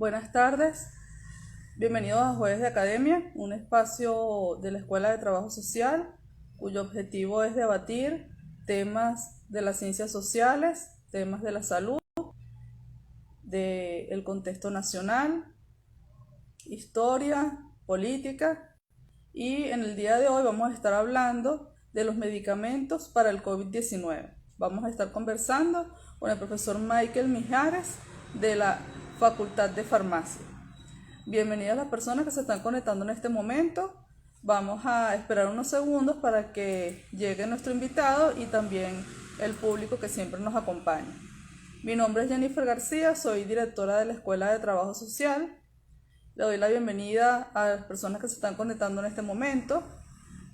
Buenas tardes, bienvenidos a Jueves de Academia, un espacio de la Escuela de Trabajo Social cuyo objetivo es debatir temas de las ciencias sociales, temas de la salud, del contexto nacional, historia, política, y en el día de hoy vamos a estar hablando de los medicamentos para el COVID-19. Vamos a estar conversando con el profesor Michael Mijares de la Facultad de Farmacia. Bienvenidas las personas que se están conectando en este momento. Vamos a esperar unos segundos para que llegue nuestro invitado y también el público que siempre nos acompaña. Mi nombre es Jennifer García, soy directora de la Escuela de Trabajo Social. Le doy la bienvenida a las personas que se están conectando en este momento.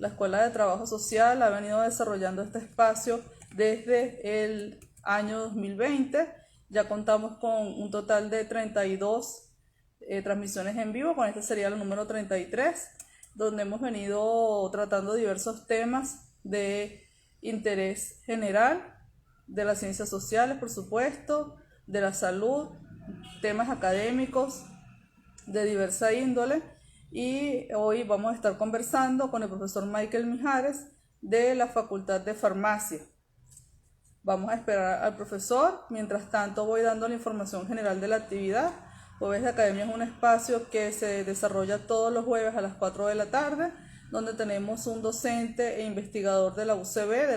La Escuela de Trabajo Social ha venido desarrollando este espacio desde el año 2020. Ya contamos con un total de 32 transmisiones en vivo, con esta sería la número 33, donde hemos venido tratando diversos temas de interés general, de las ciencias sociales, por supuesto, de la salud, temas académicos de diversa índole, y hoy vamos a estar conversando con el profesor Michael Mijares de la Facultad de Farmacia. Vamos a esperar al profesor. Mientras tanto voy dando la información general de la actividad. Jueves de Academia es un espacio que se desarrolla todos los jueves a las 4 de la tarde, donde tenemos un docente e investigador de la UCB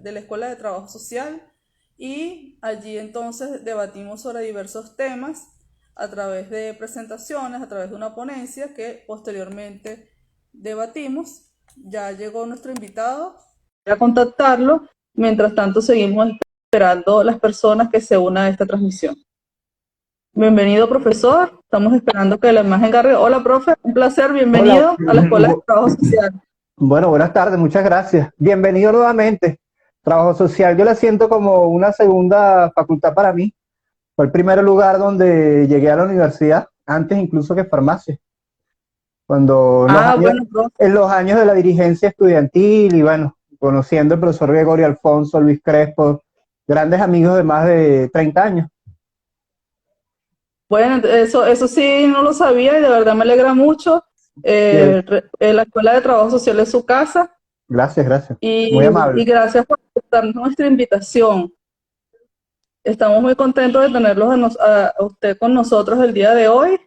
de la Escuela de Trabajo Social, y allí entonces debatimos sobre diversos temas a través de presentaciones, a través de una ponencia que posteriormente debatimos. Ya llegó nuestro invitado, voy a contactarlo. Mientras tanto seguimos esperando las personas que se unan a esta transmisión. Bienvenido, profesor. Estamos esperando que la imagen cargue. Hola, profe. Un placer. Bienvenido a la Escuela de Trabajo Social. Bueno, buenas tardes. Muchas gracias. Bienvenido nuevamente. Trabajo Social, yo la siento como una segunda facultad para mí. Fue el primer lugar donde llegué a la universidad, antes incluso que farmacia. Cuando en los años de la dirigencia estudiantil y bueno, conociendo al profesor Gregorio Alfonso, Luis Crespo, grandes amigos de más de 30 años. Bueno, eso sí no lo sabía y de verdad me alegra mucho. La Escuela de Trabajo Social es su casa. Gracias, gracias. Muy amable. Y gracias por aceptar nuestra invitación. Estamos muy contentos de tenerlos a usted con nosotros el día de hoy.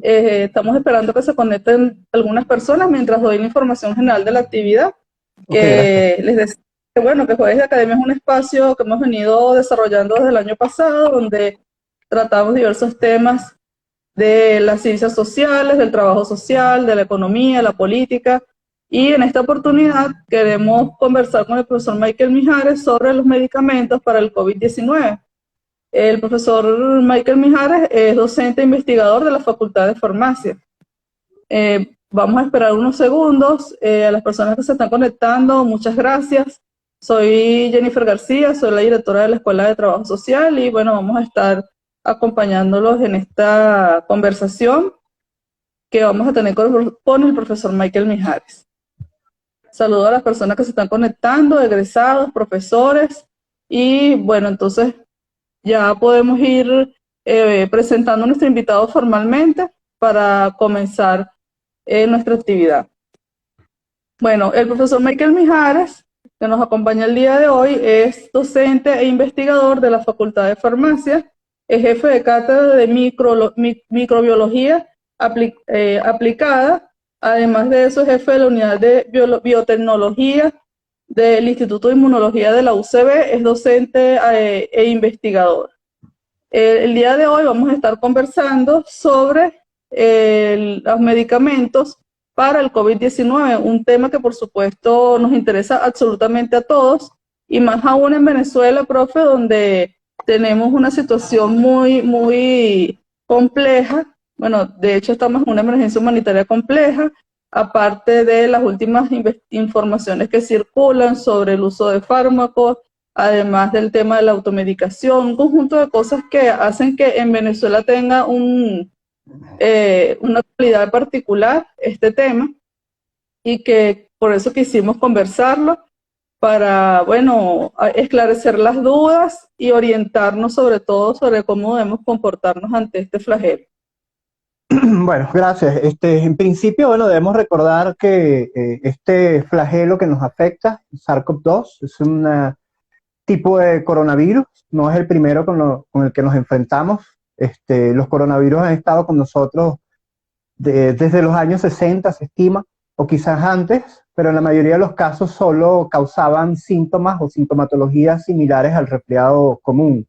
Estamos esperando que se conecten algunas personas mientras doy la información general de la actividad. Les decía que bueno, que Jueves de Academia es un espacio que hemos venido desarrollando desde el año pasado, donde tratamos diversos temas de las ciencias sociales, del trabajo social, de la economía, la política, y en esta oportunidad queremos conversar con el profesor Michael Mijares sobre los medicamentos para el COVID-19. El profesor Michael Mijares es docente e investigador de la Facultad de Farmacia. Vamos a esperar unos segundos a las personas que se están conectando. Muchas gracias. Soy Jennifer García, soy la directora de la Escuela de Trabajo Social y bueno, vamos a estar acompañándolos en esta conversación que vamos a tener con el profesor Michael Mijares. Saludo a las personas que se están conectando, egresados, profesores, y bueno, entonces ya podemos ir presentando a nuestro invitado formalmente para comenzar nuestra actividad. Bueno, el profesor Michael Mijares, que nos acompaña el día de hoy, es docente e investigador de la Facultad de Farmacia, es jefe de cátedra de microbiología aplicada. Además de eso, es jefe de la unidad de biotecnología del Instituto de Inmunología de la UCB, es docente e investigador. El día de hoy vamos a estar conversando sobre los medicamentos para el COVID-19, un tema que por supuesto nos interesa absolutamente a todos, y más aún en Venezuela, profe, donde tenemos una situación muy compleja. Bueno, de hecho estamos en una emergencia humanitaria compleja, aparte de las últimas informaciones que circulan sobre el uso de fármacos, además del tema de la automedicación, un conjunto de cosas que hacen que en Venezuela tenga una calidad particular este tema, y que por eso quisimos conversarlo, para, bueno, esclarecer las dudas y orientarnos sobre todo sobre cómo debemos comportarnos ante este flagelo. Bueno, gracias. En principio, bueno, debemos recordar que este flagelo que nos afecta, SARS-CoV-2, es un tipo de coronavirus, no es el primero con el que nos enfrentamos. Los coronavirus han estado con nosotros desde los años 60, se estima, o quizás antes, pero en la mayoría de los casos solo causaban síntomas o sintomatologías similares al resfriado común.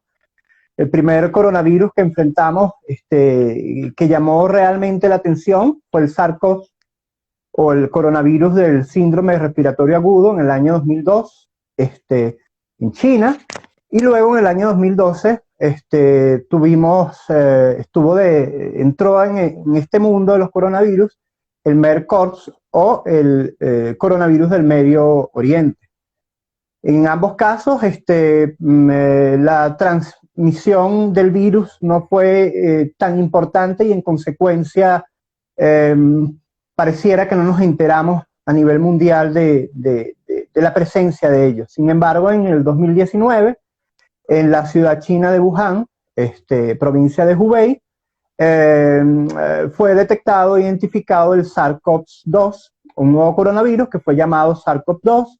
El primer coronavirus que enfrentamos, que llamó realmente la atención, fue el SARS-CoV o el coronavirus del síndrome respiratorio agudo en el año 2002, en China, y luego en el año 2012 entró en este mundo de los coronavirus el MERS-CoV o el coronavirus del Medio Oriente. En ambos casos, la transmisión del virus no fue tan importante y en consecuencia pareciera que no nos enteramos a nivel mundial de la presencia de ellos. Sin embargo, en el 2019, en la ciudad china de Wuhan, provincia de Hubei, fue detectado e identificado el SARS-CoV-2, un nuevo coronavirus que fue llamado SARS-CoV-2,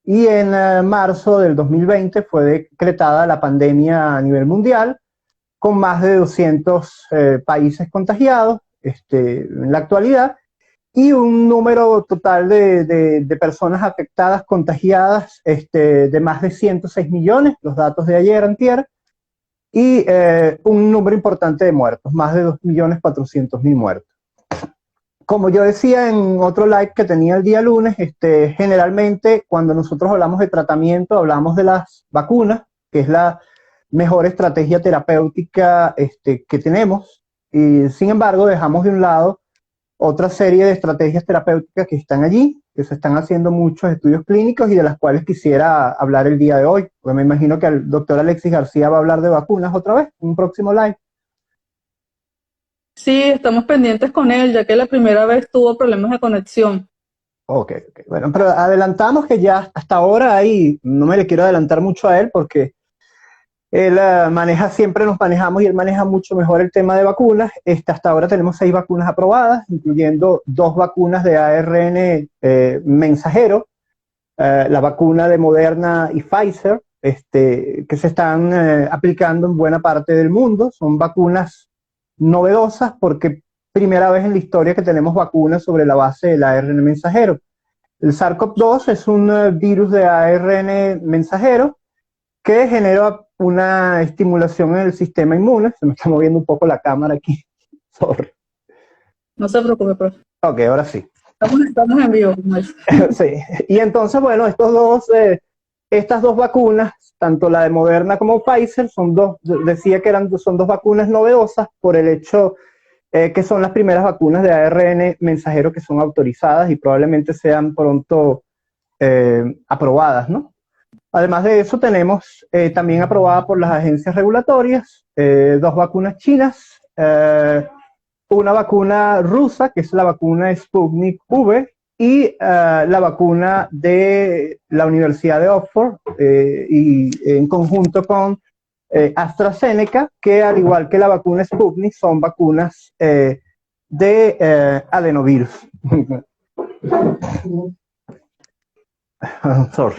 y en marzo del 2020 fue decretada la pandemia a nivel mundial, con más de 200 países contagiados en la actualidad, y un número total de personas afectadas, contagiadas, de más de 106 millones, los datos de ayer, antier, y un número importante de muertos, más de 2.400.000 muertos. Como yo decía en otro live que tenía el día lunes, generalmente cuando nosotros hablamos de tratamiento, hablamos de las vacunas, que es la mejor estrategia terapéutica que tenemos, y sin embargo dejamos de un lado otra serie de estrategias terapéuticas que están allí, que se están haciendo muchos estudios clínicos y de las cuales quisiera hablar el día de hoy. Pues me imagino que el doctor Alexis García va a hablar de vacunas otra vez, en un próximo live. Sí, estamos pendientes con él, ya que la primera vez tuvo problemas de conexión. Ok. Bueno, pero adelantamos que ya hasta ahora ahí, no me le quiero adelantar mucho a él porque él siempre nos manejamos y él maneja mucho mejor el tema de vacunas. Hasta ahora tenemos 6 vacunas aprobadas, incluyendo 2 vacunas de ARN mensajero, la vacuna de Moderna y Pfizer, que se están aplicando en buena parte del mundo. Son vacunas novedosas porque primera vez en la historia que tenemos vacunas sobre la base del ARN mensajero. El SARS-CoV-2 es un virus de ARN mensajero que genera una estimulación en el sistema inmune. Se me está moviendo un poco la cámara aquí. Sorry. No se preocupe, profe. Ok, ahora sí. Estamos en vivo. Sí. Y entonces, bueno, estas dos vacunas, tanto la de Moderna como Pfizer, decía que son 2 vacunas novedosas por el hecho que son las primeras vacunas de ARN mensajero que son autorizadas y probablemente sean pronto aprobadas, ¿no? Además de eso, tenemos también aprobada por las agencias regulatorias 2 vacunas chinas, una vacuna rusa, que es la vacuna Sputnik V, y la vacuna de la Universidad de Oxford, y en conjunto con AstraZeneca, que al igual que la vacuna Sputnik, son vacunas de adenovirus. Sorry,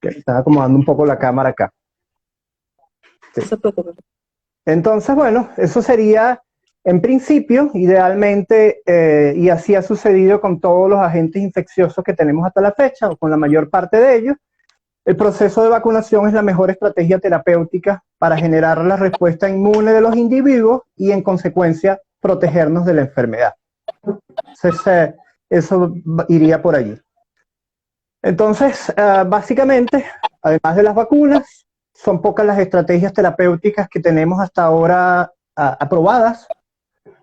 que estaba acomodando un poco la cámara acá. Sí. No se preocupe. Entonces, bueno, eso sería en principio, idealmente, y así ha sucedido con todos los agentes infecciosos que tenemos hasta la fecha, o con la mayor parte de ellos, el proceso de vacunación es la mejor estrategia terapéutica para generar la respuesta inmune de los individuos y, en consecuencia, protegernos de la enfermedad. Entonces, eso iría por allí. Entonces, básicamente, además de las vacunas, son pocas las estrategias terapéuticas que tenemos hasta ahora aprobadas.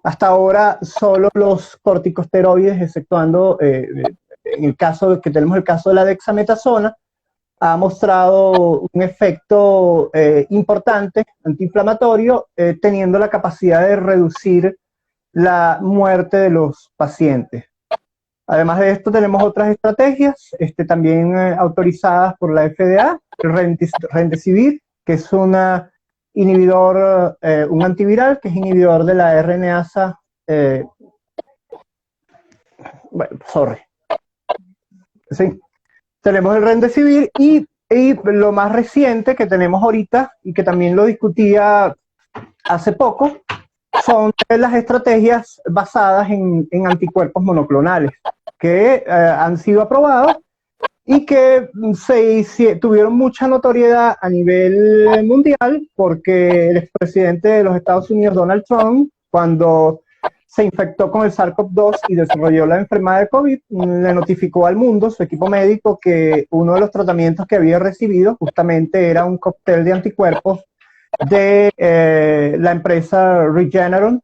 Hasta ahora solo los corticosteroides, exceptuando en el caso que tenemos el caso de la dexametasona, ha mostrado un efecto importante antiinflamatorio, teniendo la capacidad de reducir la muerte de los pacientes. Además de esto, tenemos otras estrategias también autorizadas por la FDA, el Remdesivir, que es un antiviral, que es inhibidor de la RNasa bueno, sorry. Sí, tenemos el Remdesivir y lo más reciente que tenemos ahorita y que también lo discutía hace poco son las estrategias basadas en anticuerpos monoclonales que han sido aprobados y que tuvieron mucha notoriedad a nivel mundial porque el expresidente de los Estados Unidos, Donald Trump, cuando se infectó con el SARS-CoV-2 y desarrolló la enfermedad de COVID, le notificó al mundo, su equipo médico, que uno de los tratamientos que había recibido justamente era un cóctel de anticuerpos de la empresa Regeneron,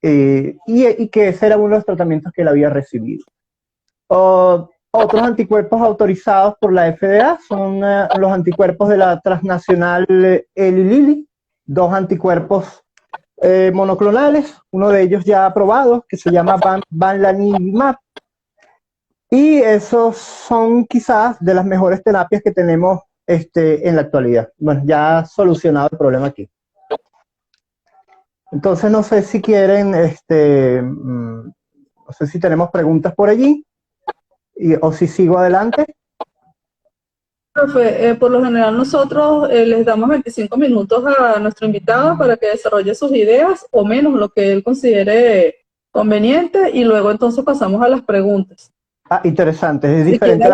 y que ese era uno de los tratamientos que él había recibido. Otros anticuerpos autorizados por la FDA son los anticuerpos de la transnacional Eli Lilly, dos anticuerpos monoclonales, uno de ellos ya aprobado, que se llama Bamlanivimab, y esos son quizás de las mejores terapias que tenemos en la actualidad. Bueno, ya solucionado el problema aquí. Entonces no sé si quieren, no sé si tenemos preguntas por allí, o si sigo adelante. Profe, por lo general nosotros les damos 25 minutos a nuestro invitado para que desarrolle sus ideas o menos lo que él considere conveniente y luego entonces pasamos a las preguntas. Ah, interesante, es Si diferente,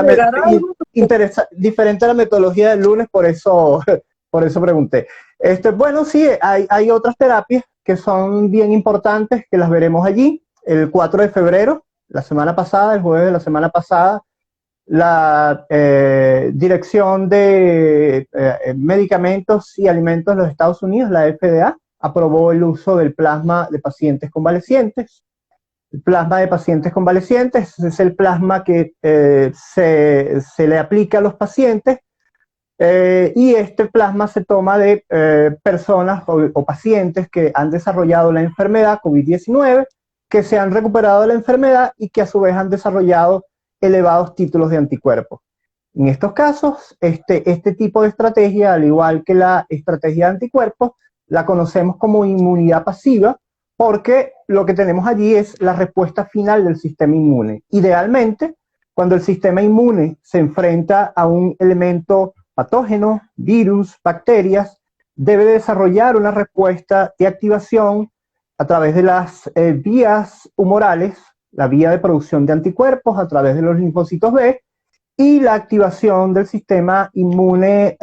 diferente a la metodología del lunes, por eso pregunté. Bueno, sí, hay otras terapias que son bien importantes, que las veremos allí. El 4 de febrero, la semana pasada, el jueves de la semana pasada, la Dirección de Medicamentos y Alimentos de los Estados Unidos, la FDA, aprobó el uso del plasma de pacientes convalecientes. El plasma de pacientes convalecientes es el plasma que se le aplica a los pacientes, y este plasma se toma de personas o pacientes que han desarrollado la enfermedad COVID-19, que se han recuperado de la enfermedad y que a su vez han desarrollado elevados títulos de anticuerpos. En estos casos, este tipo de estrategia, al igual que la estrategia de anticuerpos, la conocemos como inmunidad pasiva, porque lo que tenemos allí es la respuesta final del sistema inmune. Idealmente, cuando el sistema inmune se enfrenta a un elemento patógeno, virus, bacterias, debe desarrollar una respuesta de activación a través de las vías humorales, la vía de producción de anticuerpos a través de los linfocitos B, y la activación del sistema inmune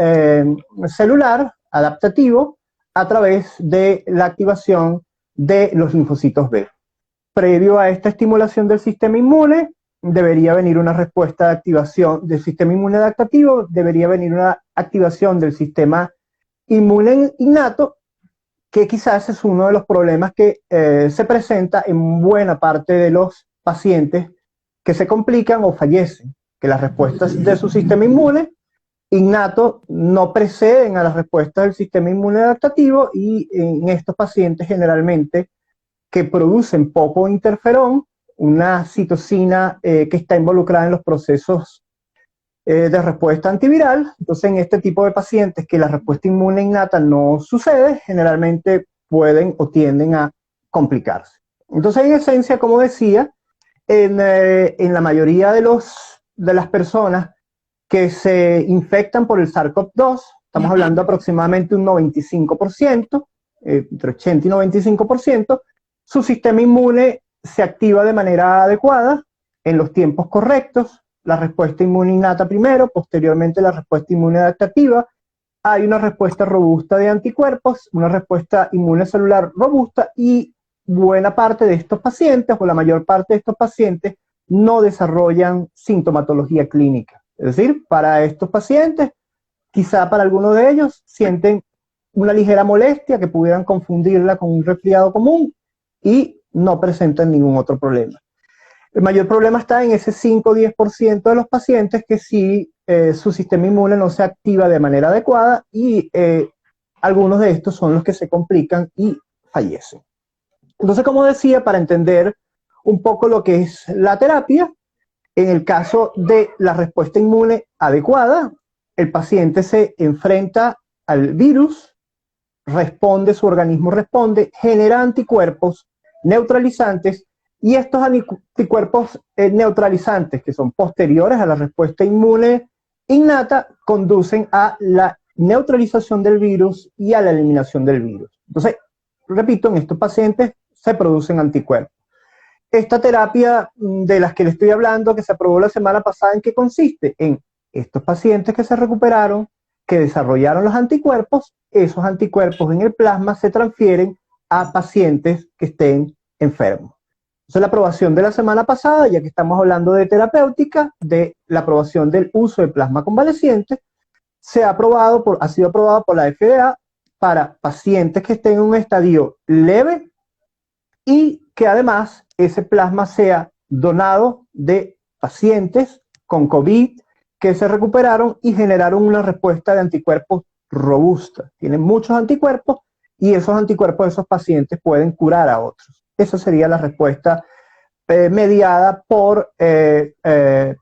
celular adaptativo a través de la activación de los linfocitos B. Previo a esta estimulación del sistema inmune, debería venir una respuesta de activación del sistema inmune adaptativo, debería venir una activación del sistema inmune innato, que quizás es uno de los problemas que se presenta en buena parte de los pacientes que se complican o fallecen, que las respuestas de su sistema inmune innato no preceden a las respuestas del sistema inmune adaptativo, y en estos pacientes generalmente que producen poco interferón, una citocina que está involucrada en los procesos de respuesta antiviral. Entonces, en este tipo de pacientes que la respuesta inmune innata no sucede, generalmente pueden o tienden a complicarse. Entonces, en esencia, como decía, en la mayoría de las personas que se infectan por el SARS-CoV-2, estamos hablando aproximadamente un 95%, entre 80 y 95%, su sistema inmune se activa de manera adecuada, en los tiempos correctos, la respuesta inmune innata primero, posteriormente la respuesta inmune adaptativa, hay una respuesta robusta de anticuerpos, una respuesta inmune celular robusta, y buena parte de estos pacientes, o la mayor parte de estos pacientes, no desarrollan sintomatología clínica. Es decir, para estos pacientes, quizá para algunos de ellos, sienten una ligera molestia que pudieran confundirla con un resfriado común y no presentan ningún otro problema. El mayor problema está en ese 5 o 10% de los pacientes que sí su sistema inmune no se activa de manera adecuada, y algunos de estos son los que se complican y fallecen. Entonces, como decía, para entender un poco lo que es la terapia, en el caso de la respuesta inmune adecuada, el paciente se enfrenta al virus, su organismo responde, genera anticuerpos, neutralizantes, y estos anticuerpos neutralizantes, que son posteriores a la respuesta inmune innata, conducen a la neutralización del virus y a la eliminación del virus. Entonces, repito, en estos pacientes se producen anticuerpos. Esta terapia de las que le estoy hablando, que se aprobó la semana pasada, ¿en qué consiste? En estos pacientes que se recuperaron, que desarrollaron los anticuerpos, esos anticuerpos en el plasma se transfieren a pacientes que estén enfermos. Entonces, la aprobación de la semana pasada, ya que estamos hablando de terapéutica, de la aprobación del uso de plasma convaleciente, ha sido aprobado por la FDA para pacientes que estén en un estadio leve y que además ese plasma sea donado de pacientes con COVID que se recuperaron y generaron una respuesta de anticuerpos robusta. Tienen muchos anticuerpos y esos anticuerpos de esos pacientes pueden curar a otros. Esa sería la respuesta mediada por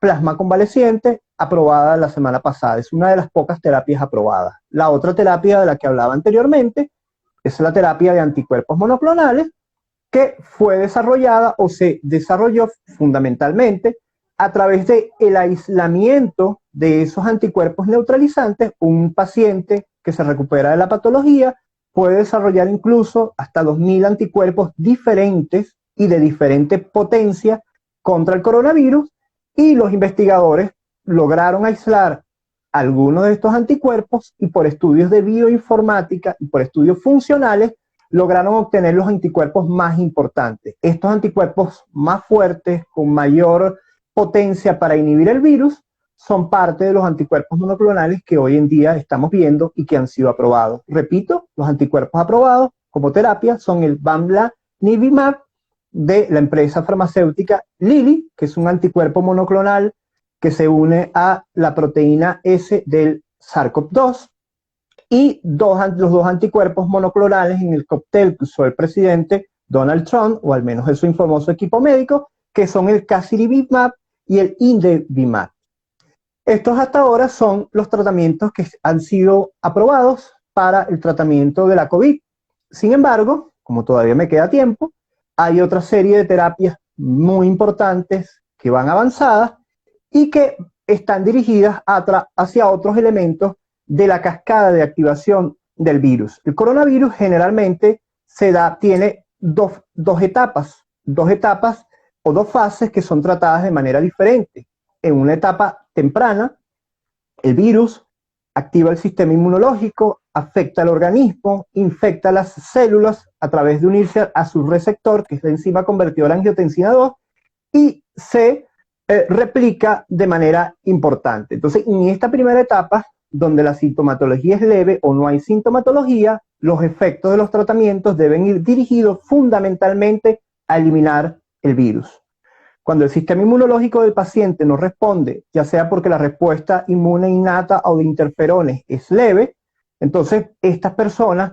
plasma convaleciente, aprobada la semana pasada. Es una de las pocas terapias aprobadas. La otra terapia de la que hablaba anteriormente es la terapia de anticuerpos monoclonales, que fue desarrollada o se desarrolló fundamentalmente a través del aislamiento de esos anticuerpos neutralizantes. Un paciente que se recupera de la patología puede desarrollar incluso hasta 2000 anticuerpos diferentes y de diferente potencia contra el coronavirus, y los investigadores lograron aislar algunos de estos anticuerpos y por estudios de bioinformática y por estudios funcionales lograron obtener los anticuerpos más importantes. Estos anticuerpos más fuertes, con mayor potencia para inhibir el virus, son parte de los anticuerpos monoclonales que hoy en día estamos viendo y que han sido aprobados. Repito, los anticuerpos aprobados como terapia son el Bamlanivimab de la empresa farmacéutica Lilly, que es un anticuerpo monoclonal que se une a la proteína S del SARS-CoV-2, y los dos anticuerpos monoclonales en el cóctel que usó el presidente Donald Trump, o al menos eso informó su equipo médico, que son el Casirivimab y el Indevimab. Estos hasta ahora son los tratamientos que han sido aprobados para el tratamiento de la COVID. Sin embargo, como todavía me queda tiempo, hay otra serie de terapias muy importantes que van avanzadas y que están dirigidas hacia otros elementos de la cascada de activación del virus. El coronavirus generalmente tiene dos etapas o dos fases que son tratadas de manera diferente. En una etapa temprana, el virus activa el sistema inmunológico, afecta al organismo, infecta las células a través de unirse a su receptor, que es la enzima convertidora angiotensina 2, y se replica de manera importante. Entonces, en esta primera etapa, donde la sintomatología es leve o no hay sintomatología, los efectos de los tratamientos deben ir dirigidos fundamentalmente a eliminar el virus. Cuando el sistema inmunológico del paciente no responde, ya sea porque la respuesta inmune innata o de interferones es leve, entonces estas personas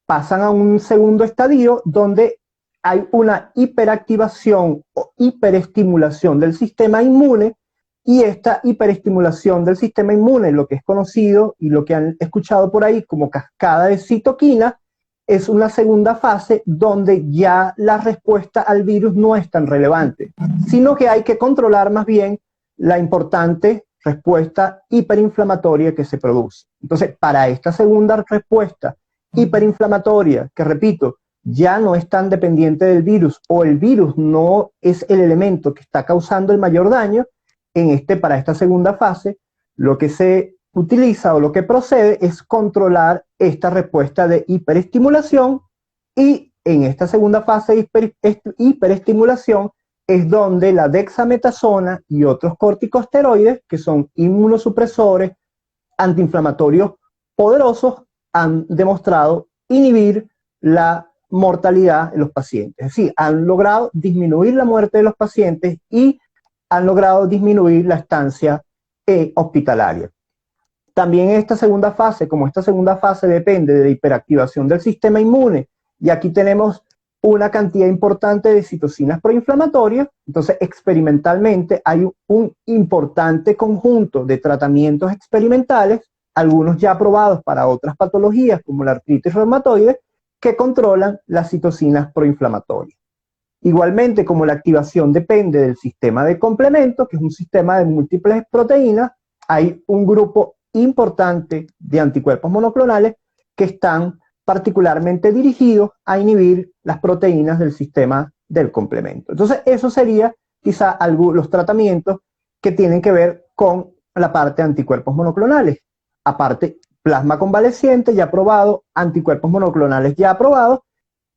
pasan a un segundo estadio donde hay una hiperactivación o hiperestimulación del sistema inmune, y esta hiperestimulación del sistema inmune, lo que es conocido y lo que han escuchado por ahí como cascada de citoquina, es una segunda fase donde ya la respuesta al virus no es tan relevante, sino que hay que controlar más bien la importante respuesta hiperinflamatoria que se produce. Entonces, para esta segunda respuesta hiperinflamatoria, que repito, ya no es tan dependiente del virus, o el virus no es el elemento que está causando el mayor daño, para esta segunda fase, lo que se utiliza o lo que procede es controlar esta respuesta de hiperestimulación, y en esta segunda fase de hiperestimulación es donde la dexametasona y otros corticosteroides, que son inmunosupresores antiinflamatorios poderosos, han demostrado inhibir la mortalidad en los pacientes. Es decir, han logrado disminuir la muerte de los pacientes y han logrado disminuir la estancia hospitalaria. También esta segunda fase, como esta segunda fase depende de la hiperactivación del sistema inmune, y aquí tenemos una cantidad importante de citocinas proinflamatorias, entonces experimentalmente hay un importante conjunto de tratamientos experimentales, algunos ya aprobados para otras patologías como la artritis reumatoide, que controlan las citocinas proinflamatorias. Igualmente, como la activación depende del sistema de complemento, que es un sistema de múltiples proteínas, hay un grupo importante de anticuerpos monoclonales que están particularmente dirigidos a inhibir las proteínas del sistema del complemento. Entonces, eso sería quizá los tratamientos que tienen que ver con la parte de anticuerpos monoclonales. Aparte, plasma convaleciente ya aprobado, anticuerpos monoclonales ya aprobados,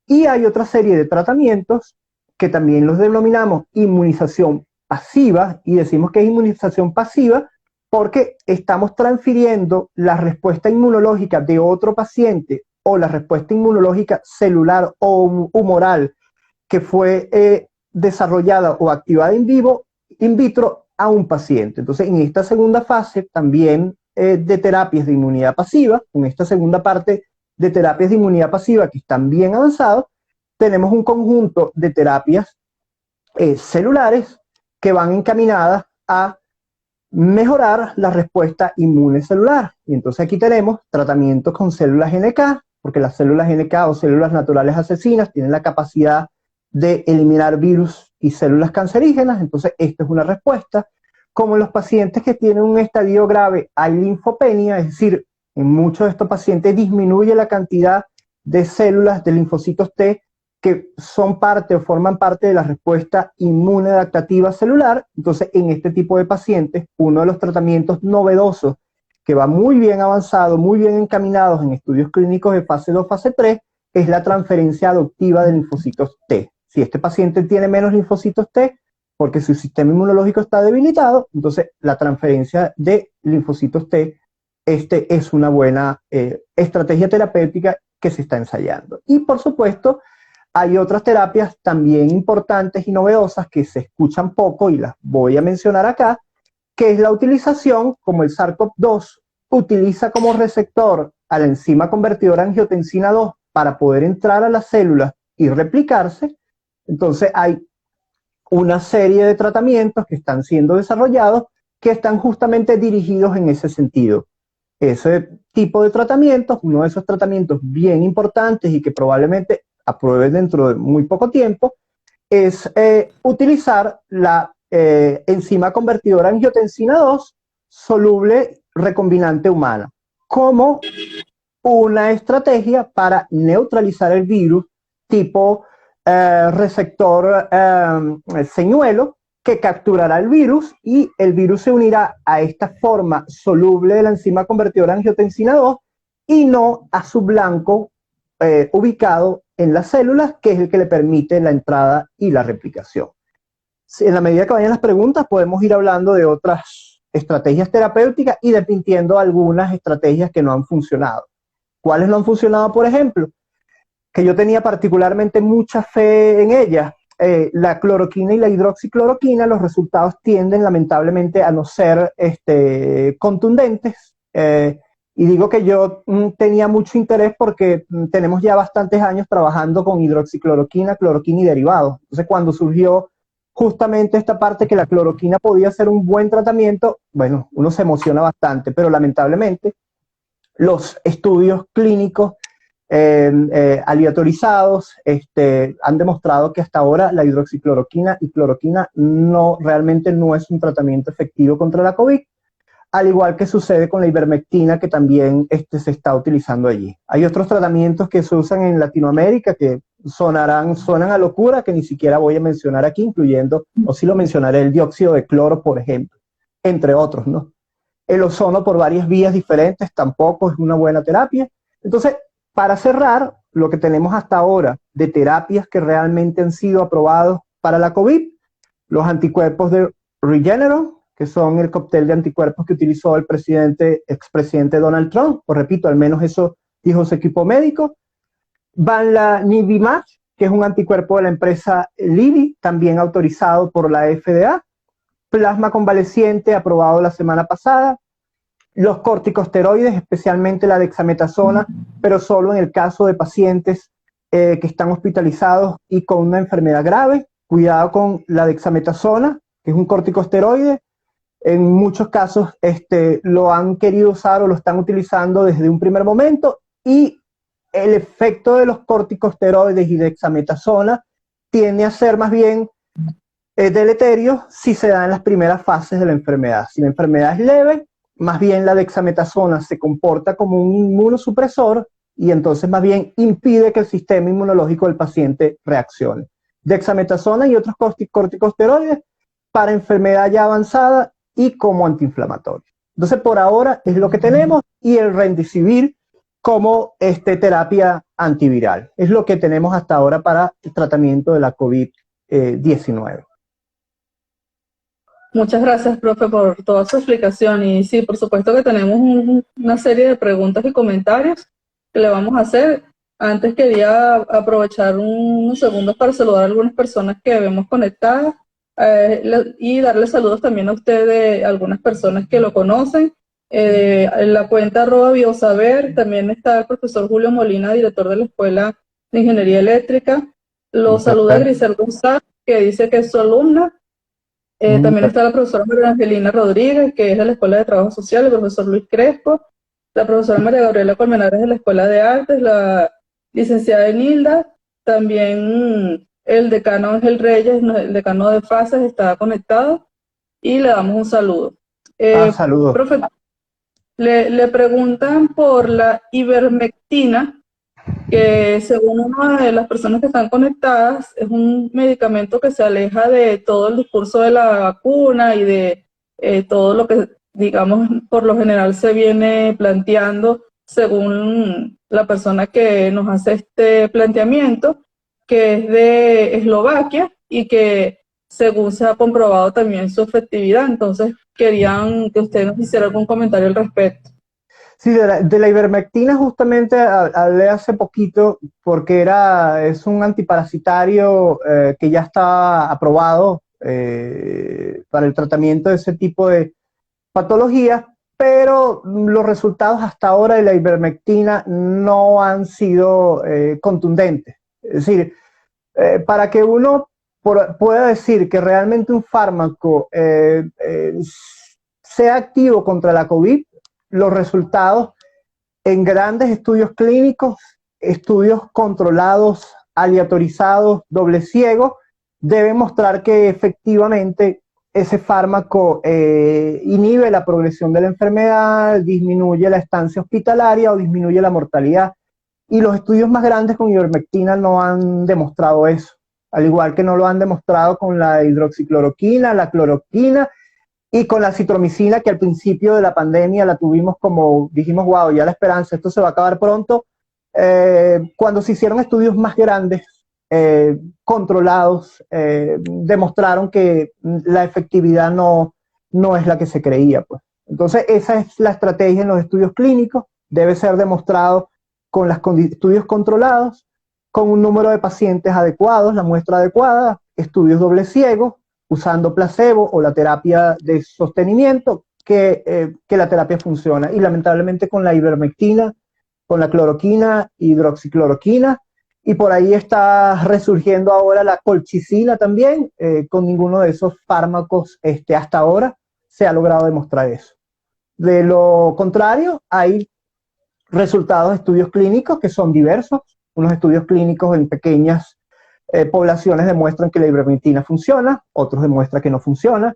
y hay otra serie de tratamientos que también los denominamos inmunización pasiva, y decimos que es inmunización pasiva porque estamos transfiriendo la respuesta inmunológica de otro paciente o la respuesta inmunológica celular o humoral que fue desarrollada o activada in vitro a un paciente. Entonces, en esta segunda fase también de terapias de inmunidad pasiva, en esta segunda parte de terapias de inmunidad pasiva que están bien avanzados, tenemos un conjunto de terapias celulares que van encaminadas a mejorar la respuesta inmune celular. Y entonces aquí tenemos tratamientos con células NK, porque las células NK o células naturales asesinas tienen la capacidad de eliminar virus y células cancerígenas, entonces esta es una respuesta. Como en los pacientes que tienen un estadio grave hay linfopenia, es decir, en muchos de estos pacientes disminuye la cantidad de células de linfocitos T que son parte o forman parte de la respuesta inmune adaptativa celular. Entonces, en este tipo de pacientes, uno de los tratamientos novedosos que va muy bien avanzado, muy bien encaminados en estudios clínicos de fase 2, fase 3, es la transferencia adoptiva de linfocitos T. Si este paciente tiene menos linfocitos T, porque su sistema inmunológico está debilitado, entonces la transferencia de linfocitos T es una buena estrategia terapéutica que se está ensayando. Y por supuesto, hay otras terapias también importantes y novedosas que se escuchan poco y las voy a mencionar acá, que es la utilización, como el SARS-CoV-2 utiliza como receptor a la enzima convertidora angiotensina 2 para poder entrar a las células y replicarse. Entonces hay una serie de tratamientos que están siendo desarrollados que están justamente dirigidos en ese sentido. Ese tipo de tratamientos, uno de esos tratamientos bien importantes y que probablemente aprueben dentro de muy poco tiempo, es utilizar la enzima convertidora angiotensina 2 soluble recombinante humana como una estrategia para neutralizar el virus tipo receptor señuelo que capturará el virus y el virus se unirá a esta forma soluble de la enzima convertidora angiotensina 2 y no a su blanco ubicado en las células, que es el que le permite la entrada y la replicación. En la medida que vayan las preguntas, podemos ir hablando de otras estrategias terapéuticas y desmintiendo algunas estrategias que no han funcionado. ¿Cuáles no han funcionado, por ejemplo? Que yo tenía particularmente mucha fe en ellas. La cloroquina y la hidroxicloroquina, los resultados tienden lamentablemente a no ser contundentes. Y digo que yo tenía mucho interés porque tenemos ya bastantes años trabajando con hidroxicloroquina, cloroquina y derivados. Entonces, cuando surgió justamente esta parte que la cloroquina podía ser un buen tratamiento, bueno, uno se emociona bastante, pero lamentablemente los estudios clínicos aleatorizados han demostrado que hasta ahora la hidroxicloroquina y cloroquina realmente no es un tratamiento efectivo contra la COVID, al igual que sucede con la ivermectina, que también se está utilizando allí. Hay otros tratamientos que se usan en Latinoamérica que suenan a locura, que ni siquiera voy a mencionar aquí, incluyendo, o sí lo mencionaré, el dióxido de cloro, por ejemplo, entre otros, ¿no? El ozono por varias vías diferentes tampoco es una buena terapia. Entonces, para cerrar, lo que tenemos hasta ahora de terapias que realmente han sido aprobados para la COVID, los anticuerpos de Regeneron, que son el cóctel de anticuerpos que utilizó el expresidente Donald Trump, pues repito, al menos eso dijo su equipo médico. Bamlanivimab, que es un anticuerpo de la empresa Lilly, también autorizado por la FDA. Plasma convaleciente, aprobado la semana pasada. Los corticosteroides, especialmente la dexametasona, pero solo en el caso de pacientes que están hospitalizados y con una enfermedad grave. Cuidado con la dexametasona, que es un corticosteroide. En muchos casos lo han querido usar o lo están utilizando desde un primer momento y el efecto de los corticosteroides y dexametasona tiende a ser más bien deleterio si se da en las primeras fases de la enfermedad. Si la enfermedad es leve, más bien la dexametasona se comporta como un inmunosupresor y entonces más bien impide que el sistema inmunológico del paciente reaccione. Dexametasona y otros corticosteroides para enfermedad ya avanzada y como antiinflamatorio. Entonces, por ahora es lo que tenemos, y el Remdesivir como terapia antiviral. Es lo que tenemos hasta ahora para el tratamiento de la COVID-19. Muchas gracias, profe, por toda su explicación. Y sí, por supuesto que tenemos una serie de preguntas y comentarios que le vamos a hacer. Antes quería aprovechar unos segundos para saludar a algunas personas que vemos conectadas y darle saludos también a ustedes, a algunas personas que lo conocen. En la cuenta @biosaber también está el profesor Julio Molina, director de la Escuela de Ingeniería Eléctrica. Lo saluda Grisel González, que dice que es su alumna. También está la profesora María Angelina Rodríguez, que es de la Escuela de Trabajo Social, el profesor Luis Crespo, la profesora María Gabriela Colmenares de la Escuela de Artes, la licenciada Enilda, también el decano Ángel Reyes, el decano de FASES, está conectado, y le damos un saludo. Saludos. Profe, le preguntan por la ivermectina, que según una de las personas que están conectadas, es un medicamento que se aleja de todo el discurso de la vacuna y de todo lo que, digamos, por lo general se viene planteando según la persona que nos hace este planteamiento, que es de Eslovaquia y que según se ha comprobado también su efectividad. Entonces, querían que usted nos hiciera algún comentario al respecto. Sí, de la ivermectina justamente hablé hace poquito porque es un antiparasitario que ya está aprobado para el tratamiento de ese tipo de patologías, pero los resultados hasta ahora de la ivermectina no han sido contundentes. Es decir, para que uno pueda decir que realmente un fármaco sea activo contra la COVID, los resultados en grandes estudios clínicos, estudios controlados, aleatorizados, doble ciego, deben mostrar que efectivamente ese fármaco inhibe la progresión de la enfermedad, disminuye la estancia hospitalaria o disminuye la mortalidad. Y los estudios más grandes con ivermectina no han demostrado eso, al igual que no lo han demostrado con la hidroxicloroquina, la cloroquina y con la citromicina, que al principio de la pandemia la tuvimos como, dijimos, wow, ya la esperanza, esto se va a acabar pronto. Cuando se hicieron estudios más grandes, controlados, demostraron que la efectividad no es la que se creía, pues. Entonces, esa es la estrategia en los estudios clínicos, debe ser demostrado con los estudios controlados, con un número de pacientes adecuados, la muestra adecuada, estudios doble ciegos, usando placebo o la terapia de sostenimiento, que la terapia funciona. Y lamentablemente con la ivermectina, con la cloroquina, hidroxicloroquina, y por ahí está resurgiendo ahora la colchicina también, con ninguno de esos fármacos hasta ahora se ha logrado demostrar eso. De lo contrario, hay resultados de estudios clínicos que son diversos. Unos estudios clínicos en pequeñas poblaciones demuestran que la ivermectina funciona, otros demuestran que no funciona.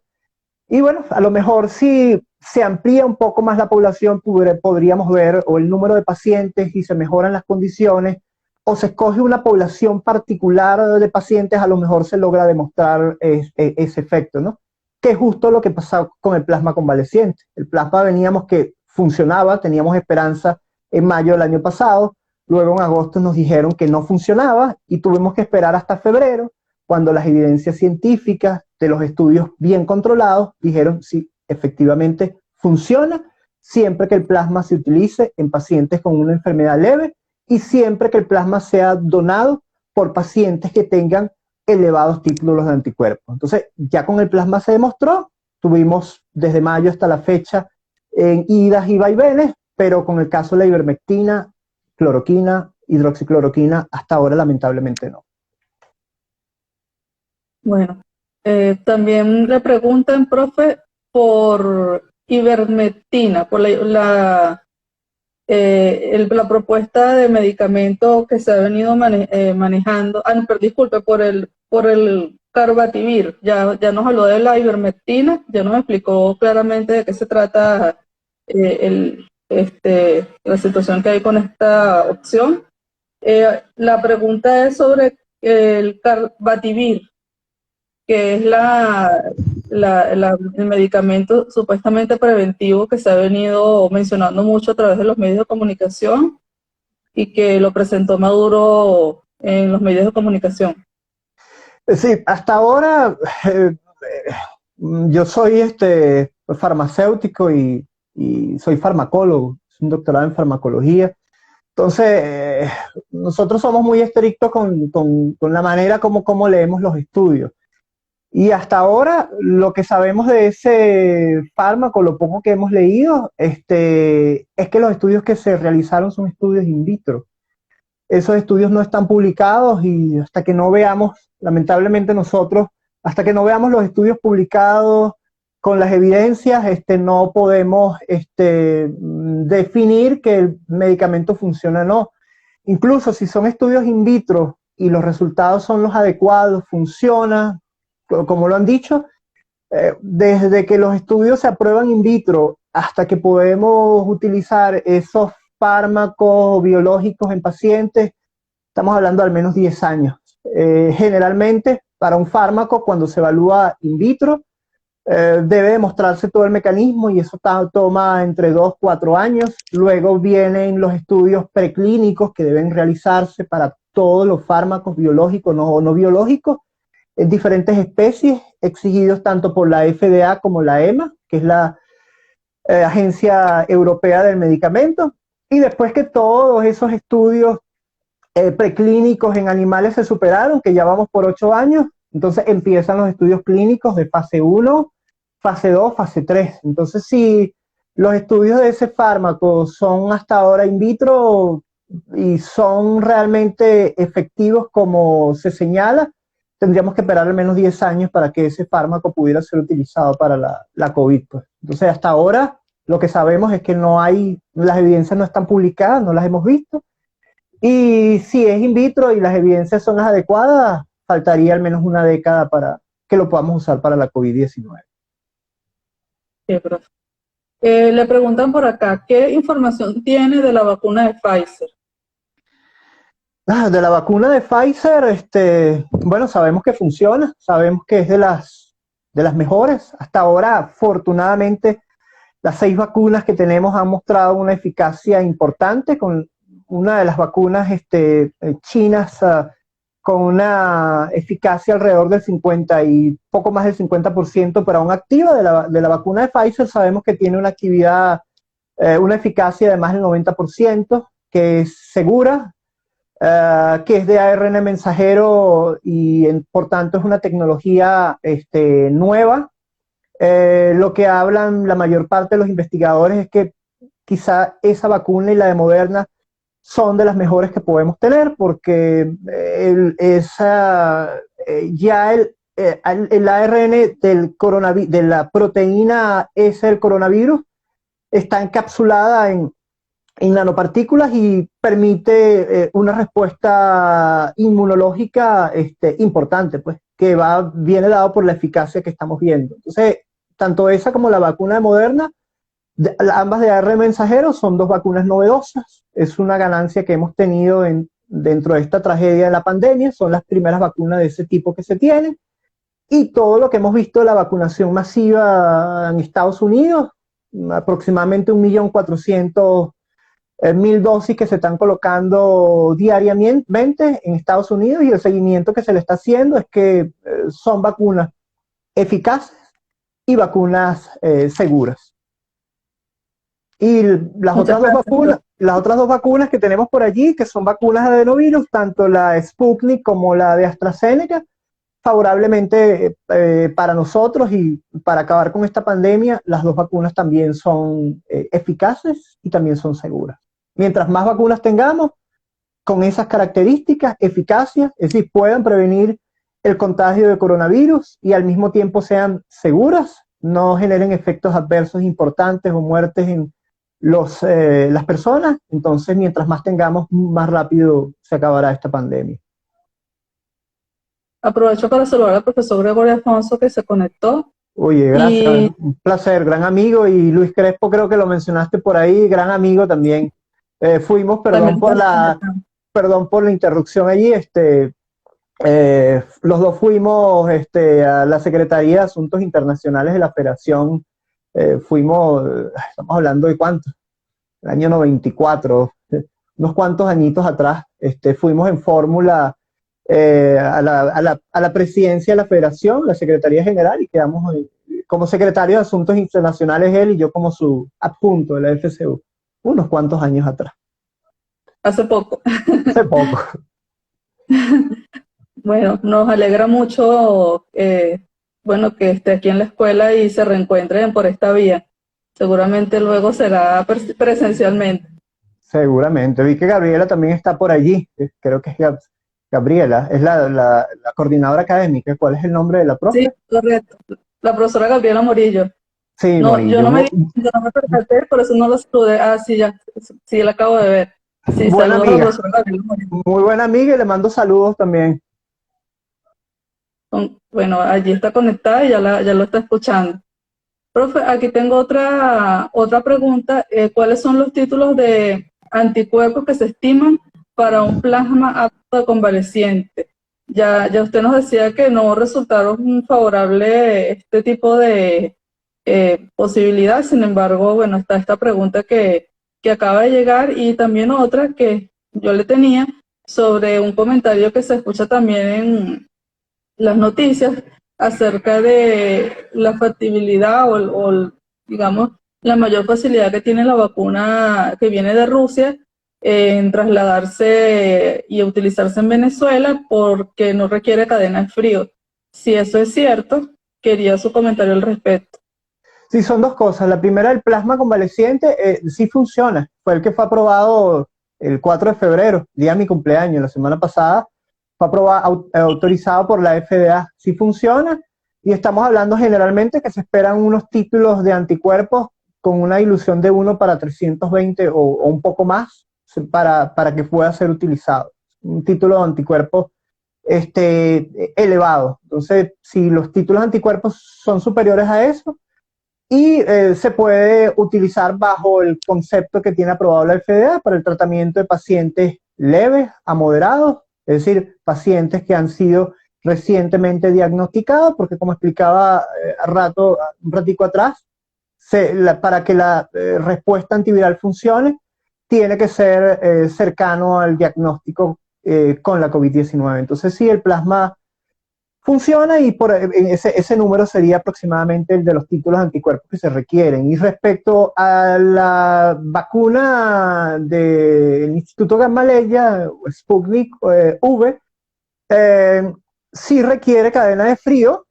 Y bueno, a lo mejor si se amplía un poco más la población, podríamos ver o el número de pacientes y se mejoran las condiciones, o se escoge una población particular de pacientes, a lo mejor se logra demostrar ese efecto, ¿no? Que es justo lo que pasó con el plasma convaleciente. El plasma veníamos que funcionaba, teníamos esperanza en mayo del año pasado, luego en agosto nos dijeron que no funcionaba y tuvimos que esperar hasta febrero, cuando las evidencias científicas de los estudios bien controlados dijeron sí, efectivamente funciona, siempre que el plasma se utilice en pacientes con una enfermedad leve y siempre que el plasma sea donado por pacientes que tengan elevados títulos de anticuerpos. Entonces, ya con el plasma se demostró, tuvimos desde mayo hasta la fecha en idas y vaivenes, pero con el caso de la ivermectina, cloroquina, hidroxicloroquina, hasta ahora lamentablemente no. Bueno, también le preguntan, profe, por ivermectina, por la propuesta de medicamento que se ha venido manejando, disculpe, por el Carbativir, ya nos habló de la ivermectina, ya nos explicó claramente de qué se trata la situación que hay con esta opción. La pregunta es sobre el Carbativir, que es el medicamento supuestamente preventivo que se ha venido mencionando mucho a través de los medios de comunicación y que lo presentó Maduro en los medios de comunicación. Sí, hasta ahora yo soy farmacéutico y soy farmacólogo, es un doctorado en farmacología. Entonces, nosotros somos muy estrictos con la manera como leemos los estudios. Y hasta ahora, lo que sabemos de ese fármaco, lo poco que hemos leído, es que los estudios que se realizaron son estudios in vitro. Esos estudios no están publicados y hasta que no veamos, lamentablemente nosotros, hasta que no veamos los estudios publicados con las evidencias, no podemos definir que el medicamento funciona o no. Incluso si son estudios in vitro y los resultados son los adecuados, funciona, como lo han dicho, desde que los estudios se aprueban in vitro hasta que podemos utilizar esos fármacos biológicos en pacientes, estamos hablando de al menos 10 años. Generalmente, para un fármaco, cuando se evalúa in vitro, debe demostrarse todo el mecanismo y eso toma entre 2 y 4 años. Luego vienen los estudios preclínicos que deben realizarse para todos los fármacos biológicos o no biológicos en diferentes especies, exigidos tanto por la FDA como la EMA, que es la Agencia Europea del Medicamento. Y después que todos esos estudios preclínicos en animales se superaron, que ya vamos por 8 años, entonces empiezan los estudios clínicos de fase 1, fase 2, fase 3. Entonces, si los estudios de ese fármaco son hasta ahora in vitro y son realmente efectivos como se señala, tendríamos que esperar al menos 10 años para que ese fármaco pudiera ser utilizado para la COVID. Pues. Entonces, hasta ahora, lo que sabemos es que no hay, las evidencias no están publicadas, no las hemos visto. Y si es in vitro y las evidencias son las adecuadas, faltaría al menos una década para que lo podamos usar para la COVID-19. Sí, profe. Le preguntan por acá, ¿qué información tiene de la vacuna de Pfizer? De la vacuna de Pfizer, bueno, sabemos que funciona, sabemos que es de las mejores. Hasta ahora, afortunadamente, las 6 vacunas que tenemos han mostrado una eficacia importante, con una de las vacunas chinas con una eficacia alrededor del 50 y poco más del 50%, pero aún activa. De la vacuna de Pfizer sabemos que tiene una actividad, una eficacia de más del 90%, que es segura, que es de ARN mensajero y por tanto es una tecnología nueva. Lo que hablan la mayor parte de los investigadores es que quizá esa vacuna y la de Moderna son de las mejores que podemos tener, porque ya el ARN de la proteína S del coronavirus está encapsulada en nanopartículas y permite una respuesta inmunológica importante, pues, que viene dado por la eficacia que estamos viendo. Entonces, tanto esa como la vacuna de Moderna, ambas de ARN mensajero, son 2 vacunas novedosas. Es una ganancia que hemos tenido dentro de esta tragedia de la pandemia. Son las primeras vacunas de ese tipo que se tienen. Y todo lo que hemos visto de la vacunación masiva en Estados Unidos, aproximadamente 1.400.000 dosis que se están colocando diariamente en Estados Unidos, y el seguimiento que se le está haciendo es que son vacunas eficaces y vacunas seguras. Y las otras dos vacunas que tenemos por allí, que son vacunas de adenovirus, tanto la Sputnik como la de AstraZeneca, favorablemente para nosotros y para acabar con esta pandemia, las 2 vacunas también son eficaces y también son seguras. Mientras más vacunas tengamos con esas características, eficacia, es decir, puedan prevenir el contagio de coronavirus y al mismo tiempo sean seguras, no generen efectos adversos importantes o muertes en las personas. Entonces, mientras más tengamos, más rápido se acabará esta pandemia. Aprovecho para saludar al profesor Gregorio Afonso que se conectó. Oye, gracias, Y un placer, gran amigo. Y Luis Crespo, creo que lo mencionaste por ahí, gran amigo también. Fuimos, también perdón por la interrupción allí, los dos fuimos a la Secretaría de Asuntos Internacionales de la Federación. Estamos hablando de cuánto, el año 94, unos cuantos añitos atrás. Fuimos en fórmula a la presidencia de la Federación, la Secretaría General, y quedamos como secretario de Asuntos Internacionales él y yo como su adjunto de la FCU, unos cuantos años atrás. hace poco. Hace poco. Bueno, nos alegra mucho bueno, que esté aquí en la escuela y se reencuentren por esta vía. Seguramente luego será presencialmente. Seguramente. Vi que Gabriela también está por allí. Creo que es Gabriela, es la coordinadora académica. ¿Cuál es el nombre de la Sí, profe? correcto. La profesora Gabriela Morillo. Sí, No, yo Morillo. no me percaté, por eso no lo saludé. Ah, sí, ya, sí, la acabo de ver. Sí, Buena saludos a la amiga, profesora Gabriela Morillo. muy buena amiga y le mando saludos también. Bueno, allí está conectada y ya lo está escuchando. Profe, aquí tengo otra pregunta. ¿Cuáles son los títulos de anticuerpos que se estiman para un plasma apto de convaleciente? Ya usted nos decía que no resultaron favorables este tipo de posibilidad. Sin embargo, bueno, está esta pregunta que acaba de llegar y también otra que yo le tenía sobre un comentario que se escucha también en las noticias acerca de la factibilidad digamos, la mayor facilidad que tiene la vacuna que viene de Rusia en trasladarse y utilizarse en Venezuela porque no requiere cadena de frío. Si eso es cierto, quería su comentario al respecto. Sí, son dos cosas. La primera, el plasma convaleciente, sí funciona. Fue el que fue aprobado el 4 de febrero, día de mi cumpleaños, la semana pasada. Fue aprobado, autorizado por la FDA. Sí funciona. Y estamos hablando generalmente que se esperan unos títulos de anticuerpos con una dilución de 1 para 320 o un poco más para que pueda ser utilizado. Un título de anticuerpos elevado. Entonces, si los títulos de anticuerpos son superiores a eso, y se puede utilizar bajo el concepto que tiene aprobado la FDA para el tratamiento de pacientes leves a moderados, es decir, pacientes que han sido recientemente diagnosticados, porque como explicaba un ratico atrás, para que la respuesta antiviral funcione, tiene que ser cercano al diagnóstico con la COVID-19. Entonces, sí, el plasma funciona y ese número sería aproximadamente el de los títulos de anticuerpos que se requieren. Y respecto a la vacuna del Instituto Gamaleya, Sputnik V, sí requiere cadena de frío,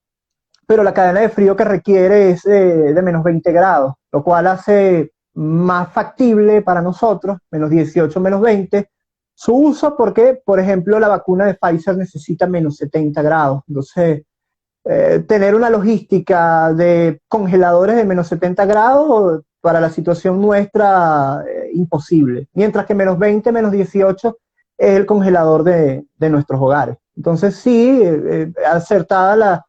pero la cadena de frío que requiere es de menos 20 grados, lo cual hace más factible para nosotros, menos 18, menos 20, su uso porque, por ejemplo, la vacuna de Pfizer necesita menos 70 grados. Entonces, tener una logística de congeladores de menos 70 grados para la situación nuestra, imposible. Mientras que menos 20, menos 18 es el congelador de nuestros hogares. Entonces, sí, acertada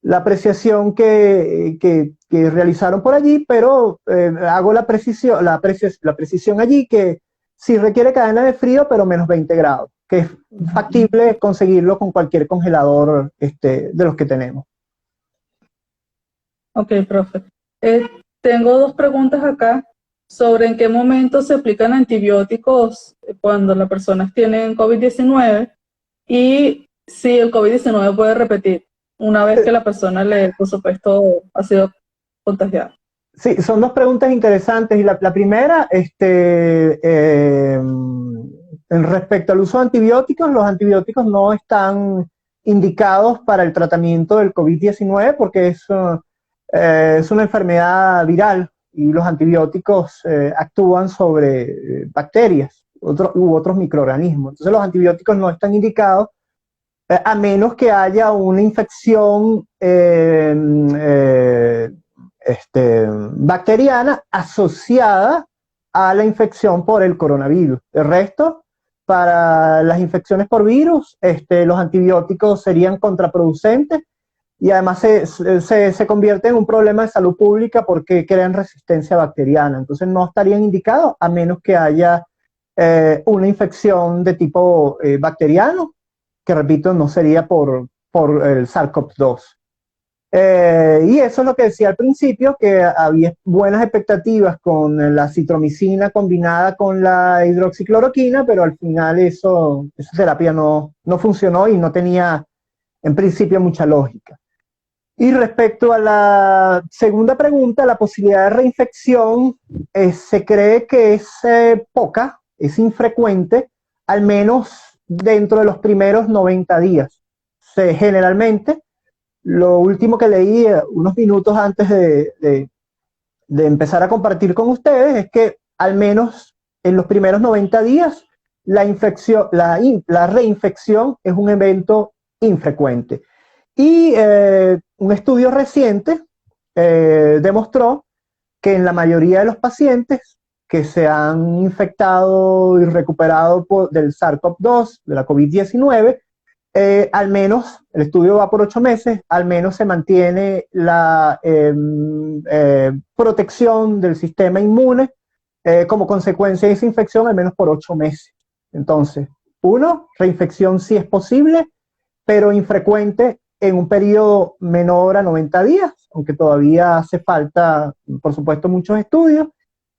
la apreciación que realizaron por allí, pero hago la precisión allí que sí requiere cadena de frío, pero menos 20 grados, que es factible conseguirlo con cualquier congelador de los que tenemos. Ok, profe. Tengo dos preguntas acá sobre en qué momento se aplican antibióticos cuando las personas tienen COVID-19 y si el COVID-19 puede repetir una vez que la persona, por supuesto, ha sido contagiada. Sí, son dos preguntas interesantes. Y la primera, en respecto al uso de antibióticos, los antibióticos no están indicados para el tratamiento del COVID-19 porque es una enfermedad viral y los antibióticos actúan sobre bacterias u otros microorganismos. Entonces los antibióticos no están indicados a menos que haya una infección bacteriana asociada a la infección por el coronavirus. El resto, para las infecciones por virus, los antibióticos serían contraproducentes y además se convierte en un problema de salud pública porque crean resistencia bacteriana. Entonces no estarían indicados a menos que haya una infección de tipo bacteriano, que repito, no sería por el SARS-CoV-2. Y eso es lo que decía al principio, que había buenas expectativas con la citromicina combinada con la hidroxicloroquina, pero al final esa terapia no funcionó y no tenía en principio mucha lógica. Y respecto a la segunda pregunta, la posibilidad de reinfección se cree que es poca, es infrecuente, al menos dentro de los primeros 90 días. Generalmente, lo último que leí unos minutos antes de empezar a compartir con ustedes es que al menos en los primeros 90 días la reinfección es un evento infrecuente. Y un estudio reciente demostró que en la mayoría de los pacientes que se han infectado y recuperado del SARS-CoV-2, de la COVID-19, al menos, el estudio va por 8 meses, al menos se mantiene la protección del sistema inmune como consecuencia de esa infección, al menos por 8 meses. Entonces, reinfección sí es posible, pero infrecuente en un periodo menor a 90 días, aunque todavía hace falta, por supuesto, muchos estudios.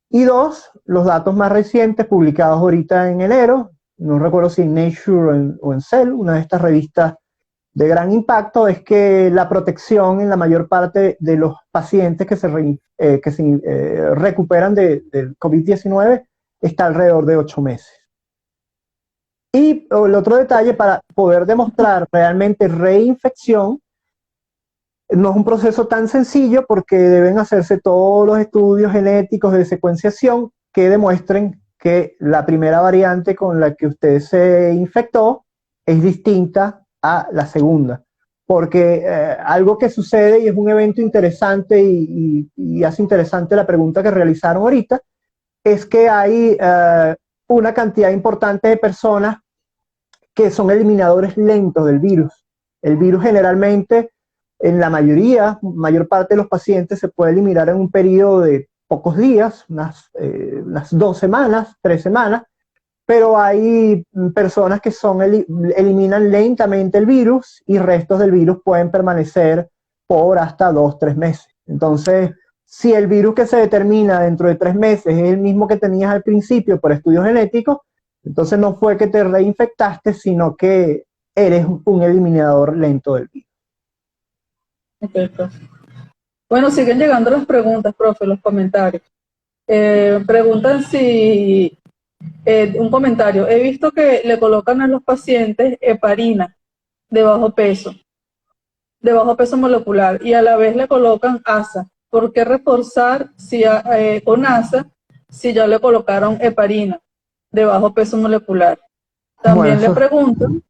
Y 2, los datos más recientes publicados ahorita en enero, no recuerdo si en Nature o en Cell, una de estas revistas de gran impacto, es que la protección en la mayor parte de los pacientes que se recuperan del COVID-19 está alrededor de 8 meses. Y el otro detalle, para poder demostrar realmente reinfección, no es un proceso tan sencillo porque deben hacerse todos los estudios genéticos de secuenciación que demuestren que la primera variante con la que usted se infectó es distinta a la segunda. Porque algo que sucede, y es un evento interesante y hace interesante la pregunta que realizaron ahorita, es que hay una cantidad importante de personas que son eliminadores lentos del virus. El virus generalmente, en la mayor parte de los pacientes, se puede eliminar en un periodo de pocos días, unas 2 semanas, 3 semanas, pero hay personas que eliminan lentamente el virus y restos del virus pueden permanecer por hasta 2, 3 meses. Entonces, si el virus que se determina dentro de 3 meses es el mismo que tenías al principio por estudios genéticos, entonces no fue que te reinfectaste, sino que eres un eliminador lento del virus. Okay, profe. Bueno, siguen llegando las preguntas, profe, los comentarios. Preguntan si, un comentario, he visto que le colocan a los pacientes heparina de bajo peso molecular, y a la vez le colocan ASA. ¿Por qué reforzar con ASA si ya le colocaron heparina de bajo peso molecular? También le preguntan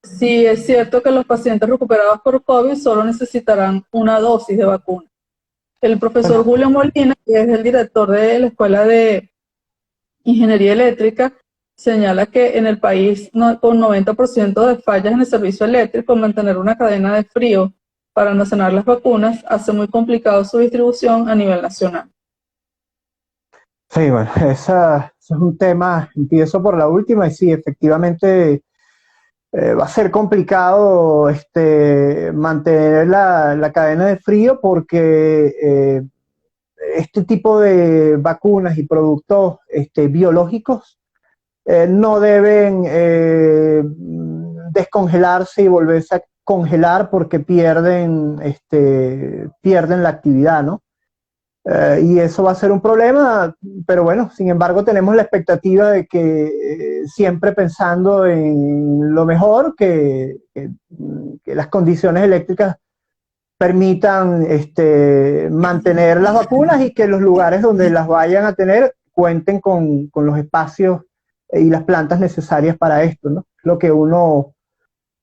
si es cierto que los pacientes recuperados por COVID solo necesitarán una dosis de vacuna. El profesor Julio Molina, que es el director de la Escuela de Ingeniería Eléctrica, señala que en el país, con 90% de fallas en el servicio eléctrico, mantener una cadena de frío para almacenar las vacunas hace muy complicado su distribución a nivel nacional. Sí, bueno, ese es un tema, empiezo por la última, y sí, efectivamente va a ser complicado mantener la cadena de frío porque este tipo de vacunas y productos biológicos no deben descongelarse y volverse a congelar porque pierden la actividad, ¿no? Y eso va a ser un problema, pero bueno, sin embargo tenemos la expectativa de que siempre pensando en lo mejor, que las condiciones eléctricas permitan mantener las vacunas y que los lugares donde las vayan a tener cuenten con los espacios y las plantas necesarias para esto, ¿no?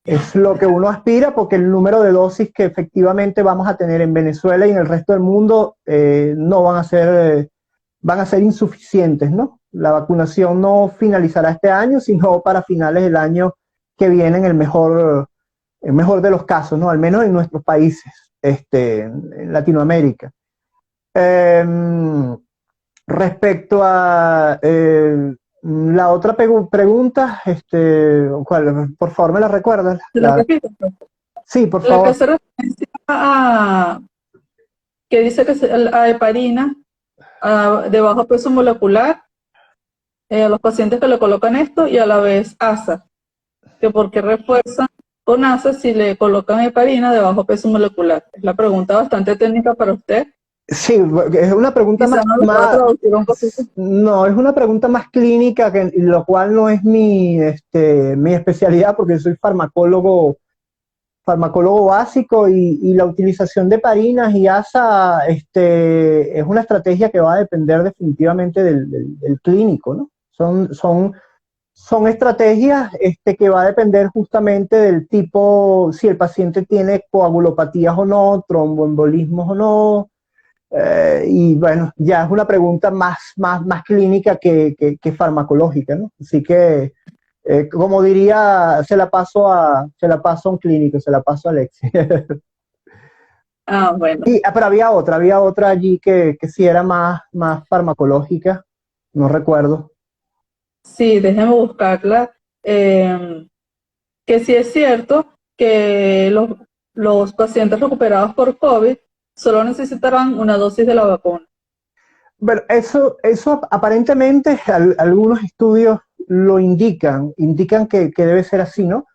Es lo que uno aspira, porque el número de dosis que efectivamente vamos a tener en Venezuela y en el resto del mundo no van a ser van a ser insuficientes, ¿no? La vacunación no finalizará este año, sino para finales del año que viene en el mejor de los casos, ¿no? Al menos en nuestros países, en Latinoamérica. Respecto a la otra pregunta, ¿cuál? Por favor, ¿me la recuerdas? ¿Se lo repito? Sí, por La que favor. hace referencia a que dice que a heparina de bajo peso molecular, a los pacientes que le colocan esto y a la vez ASA, que por qué refuerzan con ASA si le colocan heparina de bajo peso molecular. Es la pregunta bastante técnica para usted. Sí, es una pregunta Quizá no lo puedo traducir un poquito. no, es una pregunta más clínica, lo cual no es mi especialidad porque soy farmacólogo básico y la utilización de heparinas y ASA es una estrategia que va a depender definitivamente del clínico, ¿no? Son estrategias que va a depender justamente del tipo, si el paciente tiene coagulopatías o no, tromboembolismos o no. Y bueno, ya es una pregunta más clínica que farmacológica, ¿no? Así que, como diría, se la paso a un clínico, se la paso a Alexis. Ah, bueno. Pero había otra allí que sí era más farmacológica, no recuerdo. Sí, déjeme buscarla. Que sí es cierto que los pacientes recuperados por COVID solo necesitarán una dosis de la vacuna. Bueno, eso aparentemente algunos estudios lo indican que debe ser así, ¿no?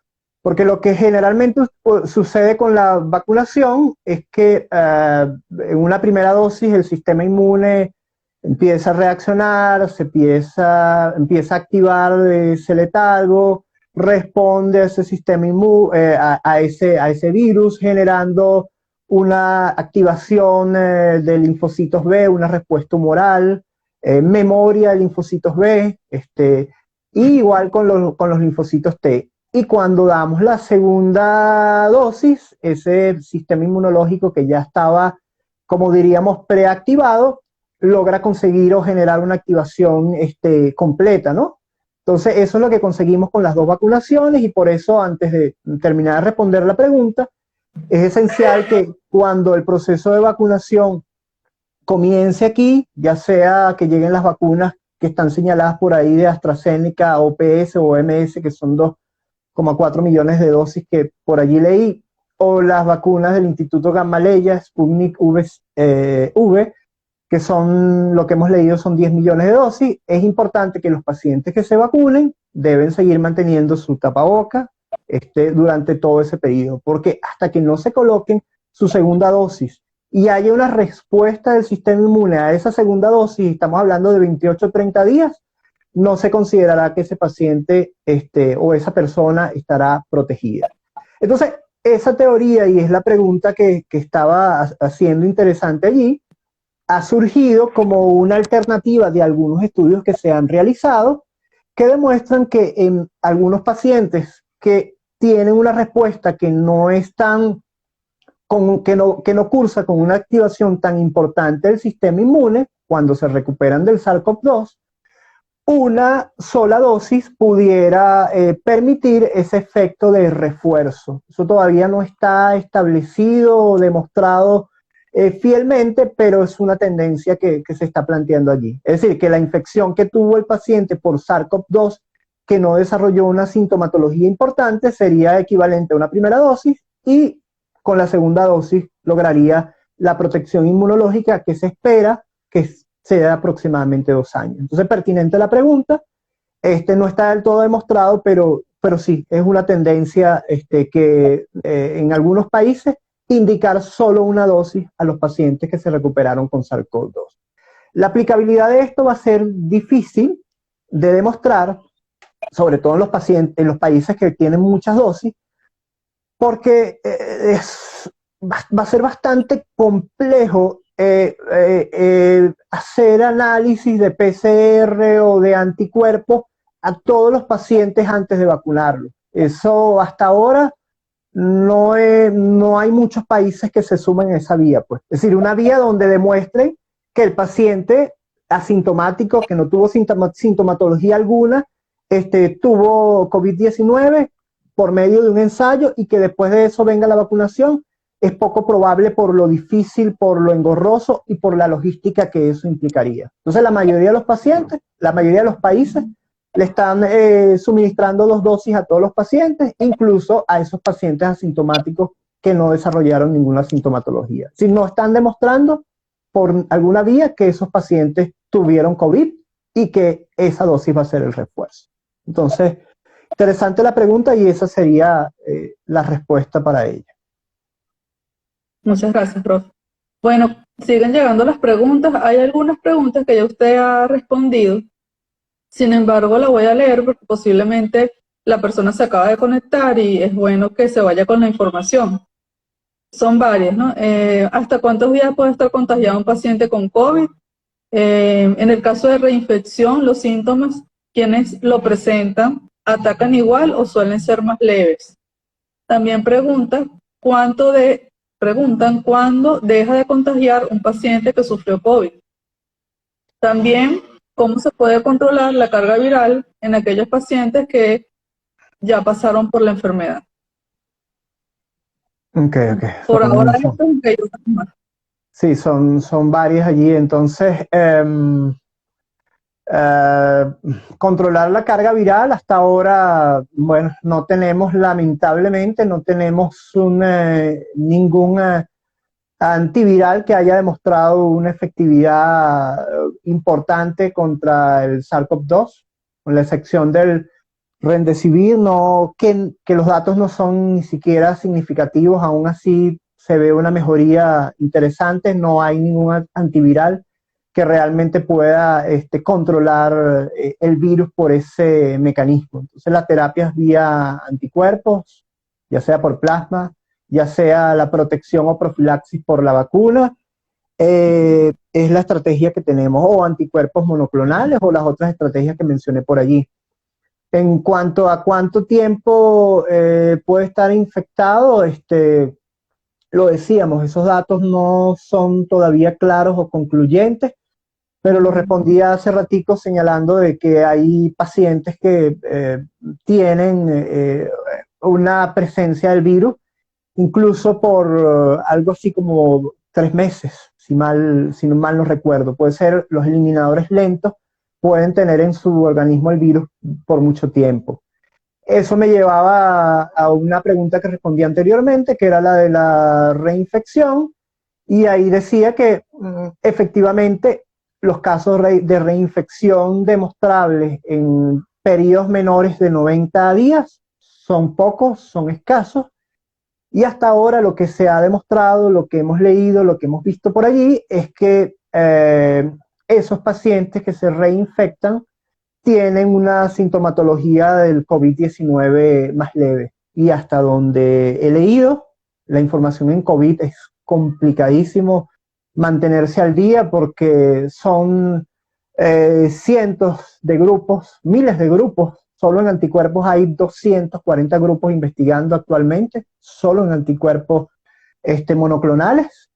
Porque lo que generalmente sucede con la vacunación es que en una primera dosis el sistema inmune empieza a reaccionar, empieza a activar ese letargo, responde a ese sistema inmune, a ese virus, generando una activación de linfocitos B, una respuesta humoral, memoria de linfocitos B, y igual con los linfocitos T. Y cuando damos la segunda dosis, ese sistema inmunológico que ya estaba, como diríamos, preactivado, logra conseguir o generar una activación completa, ¿no? Entonces, eso es lo que conseguimos con las dos vacunaciones y por eso, antes de terminar de responder la pregunta, es esencial que cuando el proceso de vacunación comience aquí, ya sea que lleguen las vacunas que están señaladas por ahí de AstraZeneca, OPS o OMS, que son 2,4 millones de dosis que por allí leí, o las vacunas del Instituto Gamaleya, Sputnik V, que son lo que hemos leído son 10 millones de dosis. Es importante que los pacientes que se vacunen deben seguir manteniendo su tapaboca durante todo ese periodo, porque hasta que no se coloquen su segunda dosis y haya una respuesta del sistema inmune a esa segunda dosis, estamos hablando de 28 o 30 días, no se considerará que ese paciente o esa persona estará protegida. Entonces, esa teoría, y es la pregunta que estaba haciendo interesante allí, ha surgido como una alternativa de algunos estudios que se han realizado que demuestran que en algunos pacientes que tienen una respuesta que no es que no cursa con una activación tan importante del sistema inmune, cuando se recuperan del SARS-CoV-2, una sola dosis pudiera permitir ese efecto de refuerzo. Eso todavía no está establecido o demostrado fielmente, pero es una tendencia que se está planteando allí. Es decir, que la infección que tuvo el paciente por SARS-CoV-2, que no desarrolló una sintomatología importante, sería equivalente a una primera dosis y con la segunda dosis lograría la protección inmunológica que se espera que sea aproximadamente 2 años. Entonces, pertinente la pregunta. No está del todo demostrado, pero sí, es una tendencia que en algunos países indicar solo una dosis a los pacientes que se recuperaron con SARS-CoV-2. La aplicabilidad de esto va a ser difícil de demostrar, sobre todo en los países que tienen muchas dosis, porque va a ser bastante complejo hacer análisis de PCR o de anticuerpos a todos los pacientes antes de vacunarlos. Eso hasta ahora no hay muchos países que se sumen a esa vía, pues. Es decir, una vía donde demuestren que el paciente asintomático, que no tuvo sintomatología alguna, tuvo COVID-19 por medio de un ensayo y que después de eso venga la vacunación, es poco probable por lo difícil, por lo engorroso y por la logística que eso implicaría. Entonces la mayoría de los pacientes, la mayoría de los países le están suministrando 2 dosis a todos los pacientes, incluso a esos pacientes asintomáticos que no desarrollaron ninguna sintomatología. Si no están demostrando por alguna vía que esos pacientes tuvieron COVID y que esa dosis va a ser el refuerzo. Entonces, interesante la pregunta y esa sería la respuesta para ella. Muchas gracias, profe. Bueno, siguen llegando las preguntas. Hay algunas preguntas que ya usted ha respondido. Sin embargo, la voy a leer porque posiblemente la persona se acaba de conectar y es bueno que se vaya con la información. Son varias, ¿no? ¿Hasta cuántos días puede estar contagiado un paciente con COVID? En el caso de reinfección, los síntomas, quienes lo presentan, ¿atacan igual o suelen ser más leves? También preguntan cuándo deja de contagiar un paciente que sufrió COVID. También, ¿cómo se puede controlar la carga viral en aquellos pacientes que ya pasaron por la enfermedad? Ok. Por ahora, esto es que yo más. Sí, son varias allí. Entonces, controlar la carga viral hasta ahora, bueno, no tenemos, lamentablemente, no tenemos ningún antiviral que haya demostrado una efectividad importante contra el SARS-CoV-2, con la excepción del Remdesivir, que los datos no son ni siquiera significativos, aún así se ve una mejoría interesante, no hay ningún antiviral que realmente pueda controlar el virus por ese mecanismo. Entonces las terapias vía anticuerpos, ya sea por plasma, ya sea la protección o profilaxis por la vacuna, es la estrategia que tenemos, o anticuerpos monoclonales o las otras estrategias que mencioné por allí. En cuanto a cuánto tiempo puede estar infectado, lo decíamos, esos datos no son todavía claros o concluyentes, pero lo respondía hace ratico señalando de que hay pacientes que tienen una presencia del virus, incluso por algo así como 3 meses, si mal no recuerdo. Puede ser los eliminadores lentos, pueden tener en su organismo el virus por mucho tiempo. Eso me llevaba a una pregunta que respondí anteriormente, que era la de la reinfección, y ahí decía que efectivamente los casos de reinfección demostrables en periodos menores de 90 días son pocos, son escasos, y hasta ahora lo que se ha demostrado, lo que hemos leído, lo que hemos visto por allí, es que esos pacientes que se reinfectan tienen una sintomatología del COVID-19 más leve. Y hasta donde he leído, la información en COVID es complicadísimo mantenerse al día porque son cientos de grupos, miles de grupos. Solo en anticuerpos hay 240 grupos investigando actualmente, solo en anticuerpos monoclonales.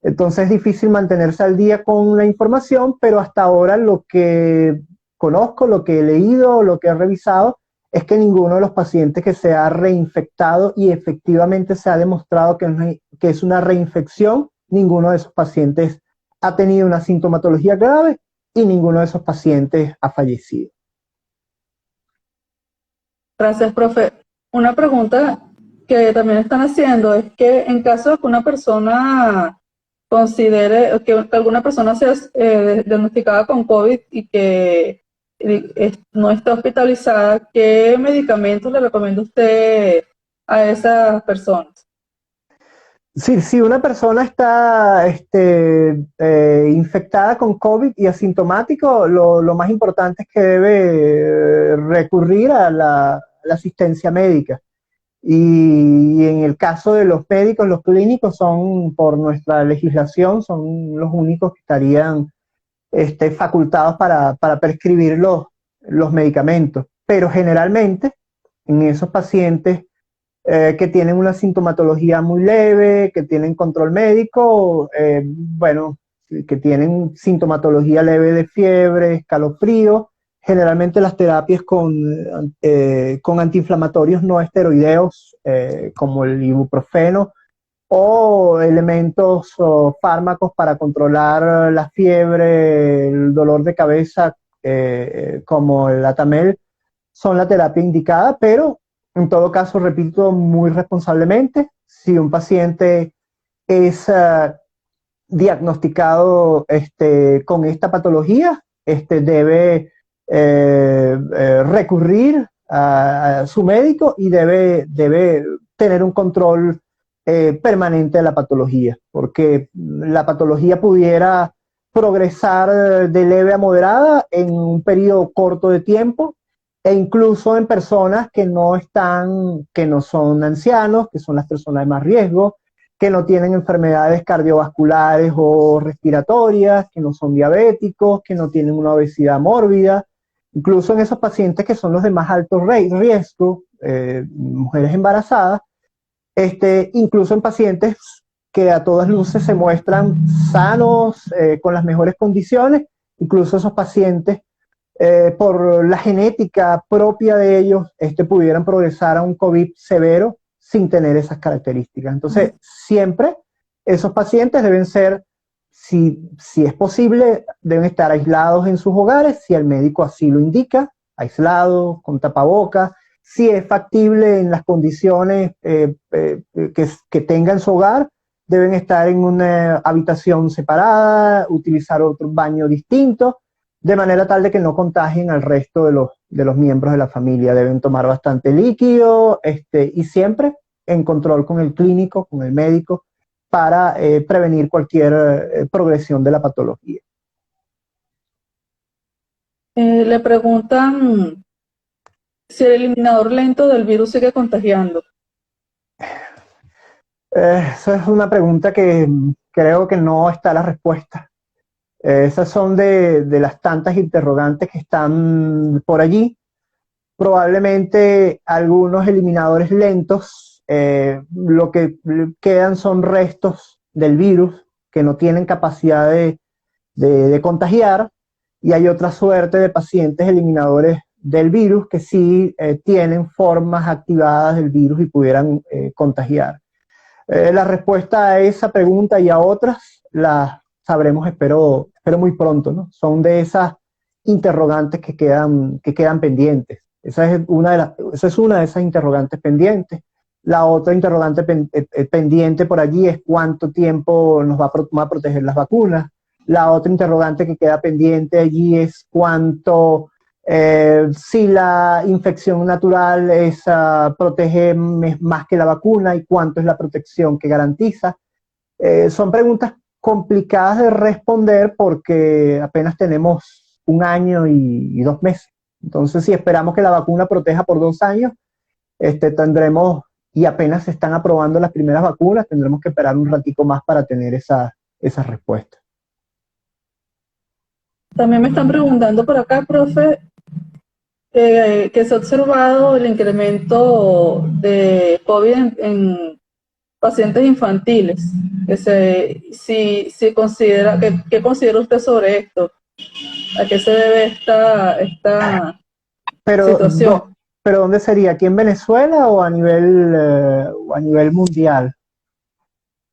Entonces es difícil mantenerse al día con la información, pero hasta ahora lo que conozco, lo que he leído, lo que he revisado, es que ninguno de los pacientes que se ha reinfectado y efectivamente se ha demostrado que es una reinfección, ninguno de esos pacientes ha tenido una sintomatología grave y ninguno de esos pacientes ha fallecido. Gracias, profe. Una pregunta que también están haciendo es que en caso de que una persona considere que alguna persona sea diagnosticada con COVID y que no está hospitalizada, ¿qué medicamentos le recomienda usted a esas personas? Sí, si una persona está infectada con COVID y asintomático, lo más importante es que debe recurrir a la asistencia médica. Y en el caso de los médicos, los clínicos son, por nuestra legislación, son los únicos que estarían facultados para prescribir los medicamentos. Pero generalmente, en esos pacientes que tienen una sintomatología muy leve, que tienen control médico, bueno, que tienen sintomatología leve de fiebre, escalofrío. Generalmente las terapias con antiinflamatorios no esteroideos, como el ibuprofeno, o elementos o fármacos para controlar la fiebre, el dolor de cabeza, como el Atamel, son la terapia indicada, pero en todo caso, repito, muy responsablemente, si un paciente es diagnosticado con esta patología, debe recurrir a su médico y debe tener un control permanente de la patología, porque la patología pudiera progresar de leve a moderada en un periodo corto de tiempo, e incluso en personas que no son ancianos, que son las personas de más riesgo, que no tienen enfermedades cardiovasculares o respiratorias, que no son diabéticos, que no tienen una obesidad mórbida, incluso en esos pacientes que son los de más alto riesgo, mujeres embarazadas, incluso en pacientes que a todas luces se muestran sanos, con las mejores condiciones, incluso esos pacientes, por la genética propia de ellos, pudieran progresar a un COVID severo sin tener esas características. Entonces, siempre esos pacientes deben ser, si es posible, deben estar aislados en sus hogares, si el médico así lo indica, aislados, con tapabocas. Si es factible en las condiciones que tenga en su hogar, deben estar en una habitación separada, utilizar otro baño distinto, de manera tal de que no contagien al resto de los miembros de la familia. Deben tomar bastante líquido, y siempre en control con el clínico, con el médico, para prevenir cualquier progresión de la patología. Le preguntan si el eliminador lento del virus sigue contagiando. Esa es una pregunta que creo que no está la respuesta. Esas son de las tantas interrogantes que están por allí. Probablemente algunos eliminadores lentos, lo que quedan son restos del virus que no tienen capacidad de contagiar, y hay otra suerte de pacientes eliminadores del virus que sí tienen formas activadas del virus y pudieran contagiar. La respuesta a esa pregunta y a otras las sabremos, espero muy pronto, ¿no? Son de esas interrogantes que quedan pendientes. Esa es una de esas interrogantes pendientes. La otra interrogante pendiente por allí es cuánto tiempo nos va a proteger las vacunas. La otra interrogante que queda pendiente allí es cuánto, si la infección natural protege más que la vacuna, y cuánto es la protección que garantiza. Son preguntas complicadas de responder porque apenas tenemos 1 año y 2 meses. Entonces, si esperamos que la vacuna proteja por 2 años, tendremos, y apenas se están aprobando las primeras vacunas, tendremos que esperar un ratico más para tener esa respuesta. También me están preguntando por acá, profe, que se ha observado el incremento de COVID en pacientes infantiles. Si considera, ¿qué considera usted sobre esto? ¿A qué se debe esta situación? Pero ¿dónde sería? ¿Aquí en Venezuela o a nivel mundial?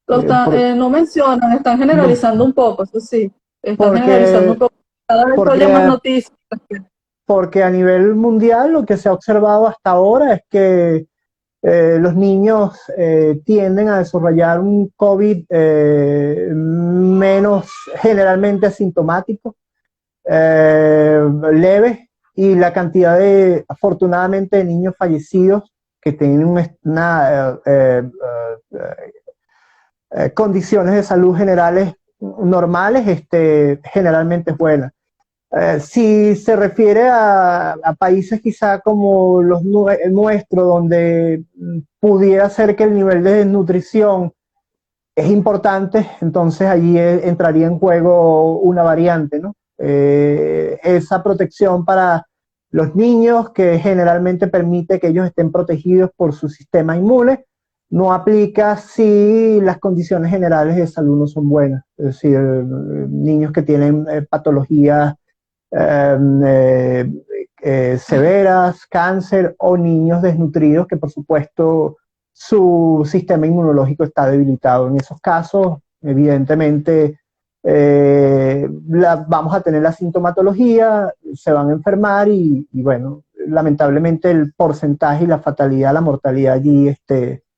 No mencionan, están generalizando un poco, eso sí. Están generalizando un Porque, poco. Cada vez oye más porque, noticias. porque a nivel mundial lo que se ha observado hasta ahora es que los niños tienden a desarrollar un COVID menos generalmente asintomático, leve, y la cantidad afortunadamente, de niños fallecidos que tienen condiciones de salud generales normales, generalmente es buena. Si se refiere a países quizá como el nuestro, donde pudiera ser que el nivel de desnutrición es importante, entonces allí entraría en juego una variante, ¿no? Esa protección para los niños, que generalmente permite que ellos estén protegidos por su sistema inmune, no aplica si las condiciones generales de salud no son buenas. Es decir, niños que tienen patologías severas, cáncer, o niños desnutridos que por supuesto su sistema inmunológico está debilitado. En esos casos, evidentemente, vamos a tener la sintomatología, se van a enfermar y bueno, lamentablemente el porcentaje y la fatalidad, la mortalidad allí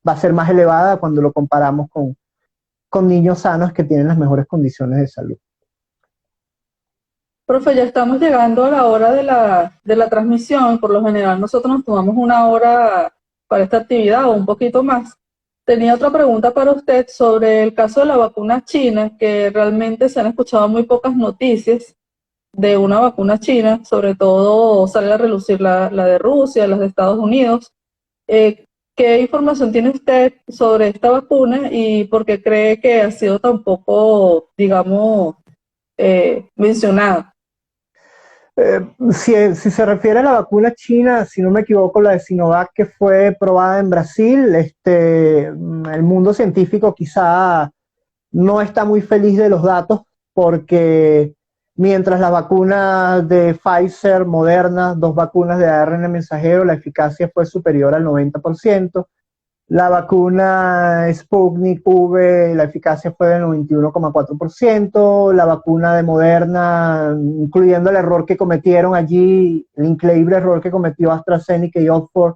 va a ser más elevada cuando lo comparamos con niños sanos que tienen las mejores condiciones de salud. Profe, ya estamos llegando a la hora de la transmisión. Por lo general nosotros nos tomamos una hora para esta actividad o un poquito más. Tenía otra pregunta para usted sobre el caso de la vacuna china, que realmente se han escuchado muy pocas noticias de una vacuna china, sobre todo sale a relucir la de Rusia, las de Estados Unidos. ¿Qué información tiene usted sobre esta vacuna y por qué cree que ha sido tan poco, digamos, mencionada? Si se refiere a la vacuna china, si no me equivoco, la de Sinovac que fue probada en Brasil, el mundo científico quizá no está muy feliz de los datos porque mientras las vacunas de Pfizer, Moderna, dos vacunas de ARN mensajero, la eficacia fue superior al 90%. La vacuna Sputnik V, la eficacia fue del 91,4%. La vacuna de Moderna, incluyendo el error que cometieron allí, el increíble error que cometió AstraZeneca y Oxford,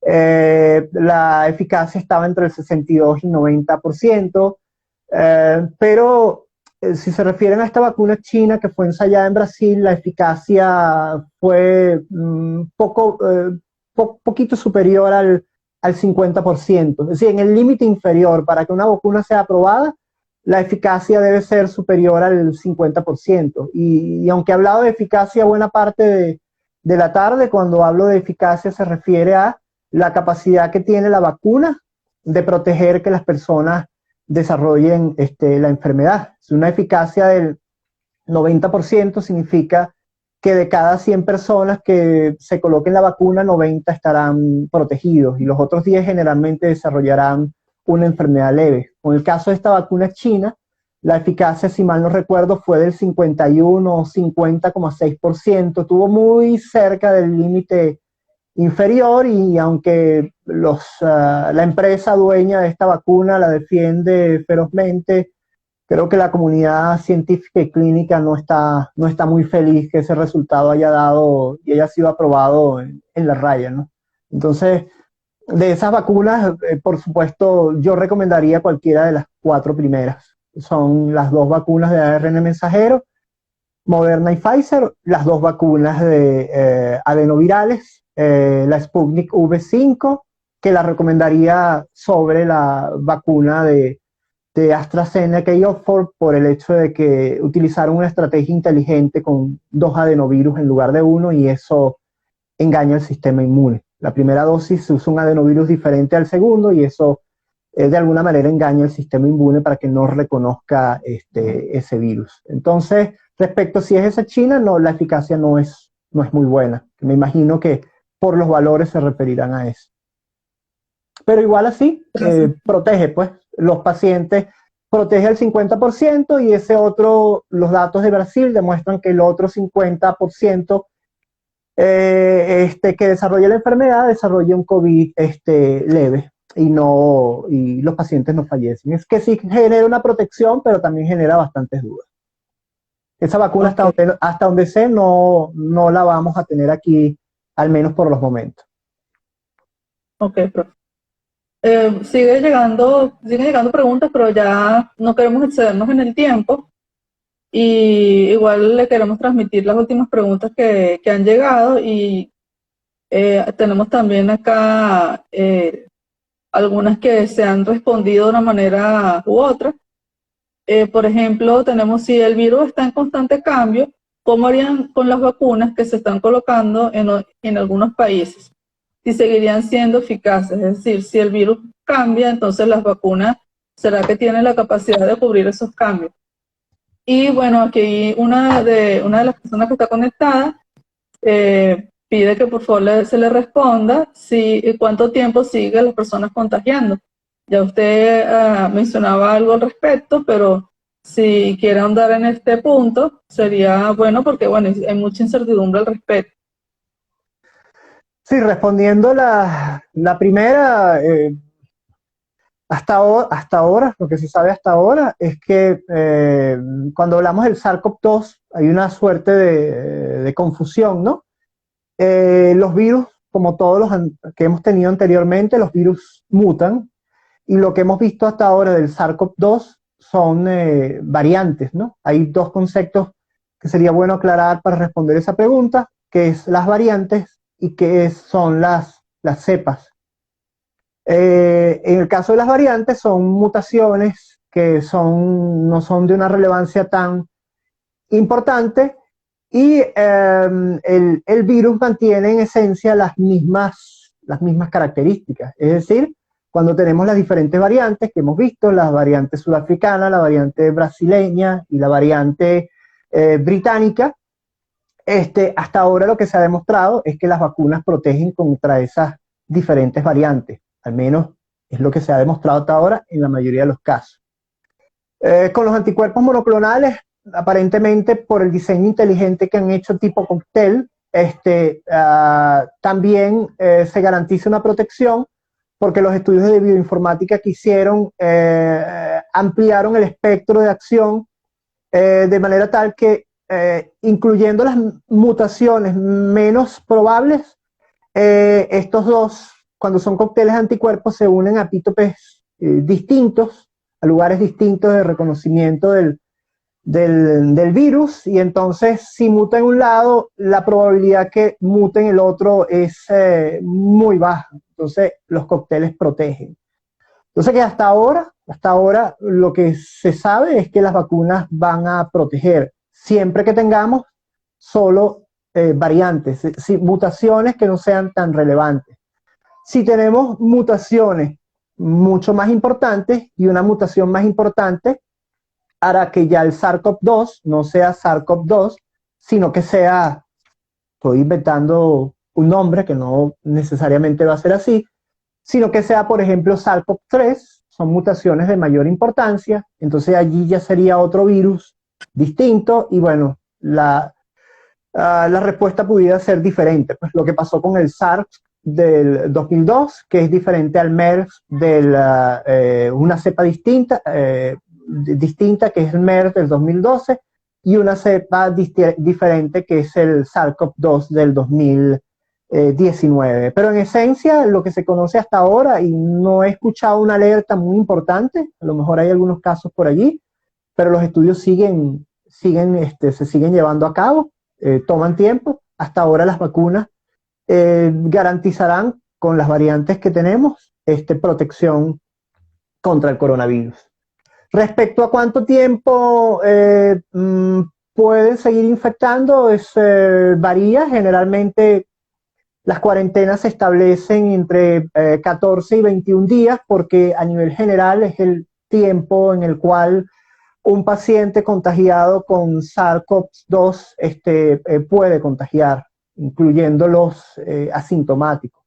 la eficacia estaba entre el 62 y 90%. Pero si se refieren a esta vacuna china que fue ensayada en Brasil, la eficacia fue poquito superior al 50%. Es decir, en el límite inferior, para que una vacuna sea aprobada, la eficacia debe ser superior al 50%. Y aunque he hablado de eficacia buena parte de la tarde, cuando hablo de eficacia se refiere a la capacidad que tiene la vacuna de proteger que las personas desarrollen la enfermedad. Si una eficacia del 90% significa que de cada 100 personas que se coloquen la vacuna, 90 estarán protegidos y los otros 10 generalmente desarrollarán una enfermedad leve. Con el caso de esta vacuna china, la eficacia, si mal no recuerdo, fue del 51 o 50,6%. Estuvo muy cerca del límite inferior y aunque la empresa dueña de esta vacuna la defiende ferozmente, creo que la comunidad científica y clínica no está muy feliz que ese resultado haya dado y haya sido aprobado en la raya, ¿no? Entonces, de esas vacunas, por supuesto, yo recomendaría cualquiera de las 4 primeras. Son las 2 vacunas de ARN mensajero, Moderna y Pfizer, las 2 vacunas de adenovirales, la Sputnik V5, que la recomendaría sobre la vacuna de AstraZeneca y Oxford por el hecho de que utilizaron una estrategia inteligente con 2 adenovirus en lugar de 1 y eso engaña el sistema inmune. La primera dosis se usa un adenovirus diferente al segundo y eso de alguna manera engaña el sistema inmune para que no reconozca ese virus. Entonces, respecto a si es esa China, no, la eficacia no es muy buena. Me imagino que por los valores se referirán a eso. Pero igual así, protege, pues, los pacientes, protege el 50% y ese otro, los datos de Brasil demuestran que el otro 50% que desarrolla la enfermedad desarrolla un COVID leve y los pacientes no fallecen. Es que sí genera una protección, pero también genera bastantes dudas. Esa vacuna hasta donde sé no la vamos a tener aquí, al menos por los momentos. Ok, profe. Siguen llegando preguntas, pero ya no queremos excedernos en el tiempo. Y igual le queremos transmitir las últimas preguntas que han llegado y tenemos también acá algunas que se han respondido de una manera u otra. Por ejemplo, tenemos si el virus está en constante cambio, ¿cómo harían con las vacunas que se están colocando en algunos países? Si seguirían siendo eficaces, es decir, si el virus cambia, entonces las vacunas, ¿será que tienen la capacidad de cubrir esos cambios? Y bueno, aquí una de las personas que está conectada pide que por favor se le responda cuánto tiempo sigue las personas contagiando. Ya usted mencionaba algo al respecto, pero si quiere ahondar en este punto, sería bueno porque, bueno, hay mucha incertidumbre al respecto. Sí, respondiendo la primera, hasta ahora, lo que se sabe hasta ahora es que cuando hablamos del SARS-CoV-2 hay una suerte de confusión, ¿no? Los virus, como todos que hemos tenido anteriormente, los virus mutan y lo que hemos visto hasta ahora del SARS-CoV-2 son variantes, ¿no? Hay dos conceptos que sería bueno aclarar para responder esa pregunta, que es las variantes y qué son las cepas. En el caso de las variantes son mutaciones que no son de una relevancia tan importante y el virus mantiene en esencia las mismas características. Es decir, cuando tenemos las diferentes variantes que hemos visto, la variante sudafricana, la variante brasileña y la variante británica, hasta ahora lo que se ha demostrado es que las vacunas protegen contra esas diferentes variantes. Al menos es lo que se ha demostrado hasta ahora en la mayoría de los casos. Con los anticuerpos monoclonales, aparentemente por el diseño inteligente que han hecho tipo cóctel, también se garantiza una protección porque los estudios de bioinformática que hicieron ampliaron el espectro de acción de manera tal que, incluyendo las mutaciones menos probables, estos dos, cuando son cócteles anticuerpos, se unen a epítopes distintos, a lugares distintos de reconocimiento del virus, y entonces si muta en un lado, la probabilidad que mute en el otro es muy baja. Entonces los cócteles protegen. Entonces que hasta ahora lo que se sabe es que las vacunas van a proteger siempre que tengamos solo variantes, mutaciones que no sean tan relevantes. Si tenemos mutaciones mucho más importantes y una mutación más importante hará que ya el SARS-CoV-2 no sea SARS-CoV-2, sino que sea, estoy inventando un nombre que no necesariamente va a ser así, sino que sea, por ejemplo, SARS-CoV-3, son mutaciones de mayor importancia, entonces allí ya sería otro virus distinto y bueno, la respuesta pudiera ser diferente. Pues lo que pasó con el SARS del 2002, que es diferente al MERS de una cepa distinta, que es el MERS del 2012, y una cepa diferente que es el SARS-CoV-2 del 2019. Pero en esencia, lo que se conoce hasta ahora, y no he escuchado una alerta muy importante, a lo mejor hay algunos casos por allí, pero los estudios se siguen llevando a cabo, toman tiempo. Hasta ahora las vacunas garantizarán con las variantes que tenemos protección contra el coronavirus. Respecto a cuánto tiempo pueden seguir infectando, varía. Generalmente las cuarentenas se establecen entre 14 y 21 días porque a nivel general es el tiempo en el cual un paciente contagiado con SARS-CoV-2 puede contagiar, incluyendo los asintomáticos.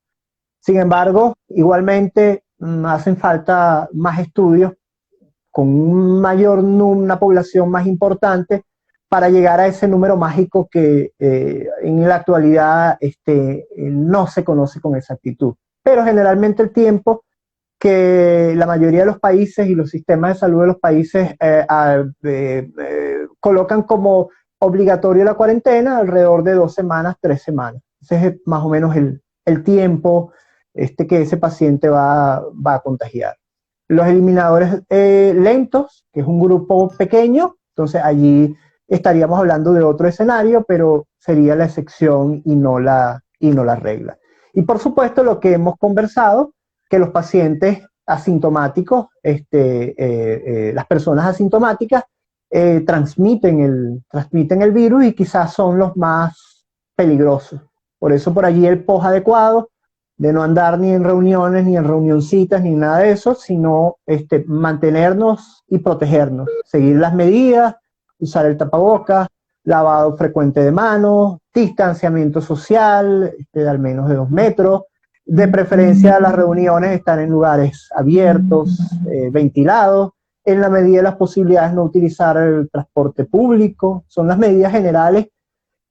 Sin embargo, igualmente hacen falta más estudios con una población más importante para llegar a ese número mágico que en la actualidad no se conoce con exactitud. Pero generalmente el tiempo que la mayoría de los países y los sistemas de salud de los países colocan como obligatorio la cuarentena, alrededor de 2 semanas, 3 semanas. Ese es más o menos el tiempo que ese paciente va a contagiar. Los eliminadores lentos, que es un grupo pequeño, entonces allí estaríamos hablando de otro escenario, pero sería la excepción y no la regla. Y por supuesto lo que hemos conversado, que los pacientes asintomáticos, las personas asintomáticas, transmiten el virus y quizás son los más peligrosos. Por eso por allí el POJ adecuado, de no andar ni en reuniones, ni en reunioncitas, ni nada de eso, sino mantenernos y protegernos, seguir las medidas, usar el tapabocas, lavado frecuente de manos, distanciamiento social de al menos de 2 metros, De preferencia, las reuniones están en lugares abiertos, ventilados, en la medida de las posibilidades no utilizar el transporte público. Son las medidas generales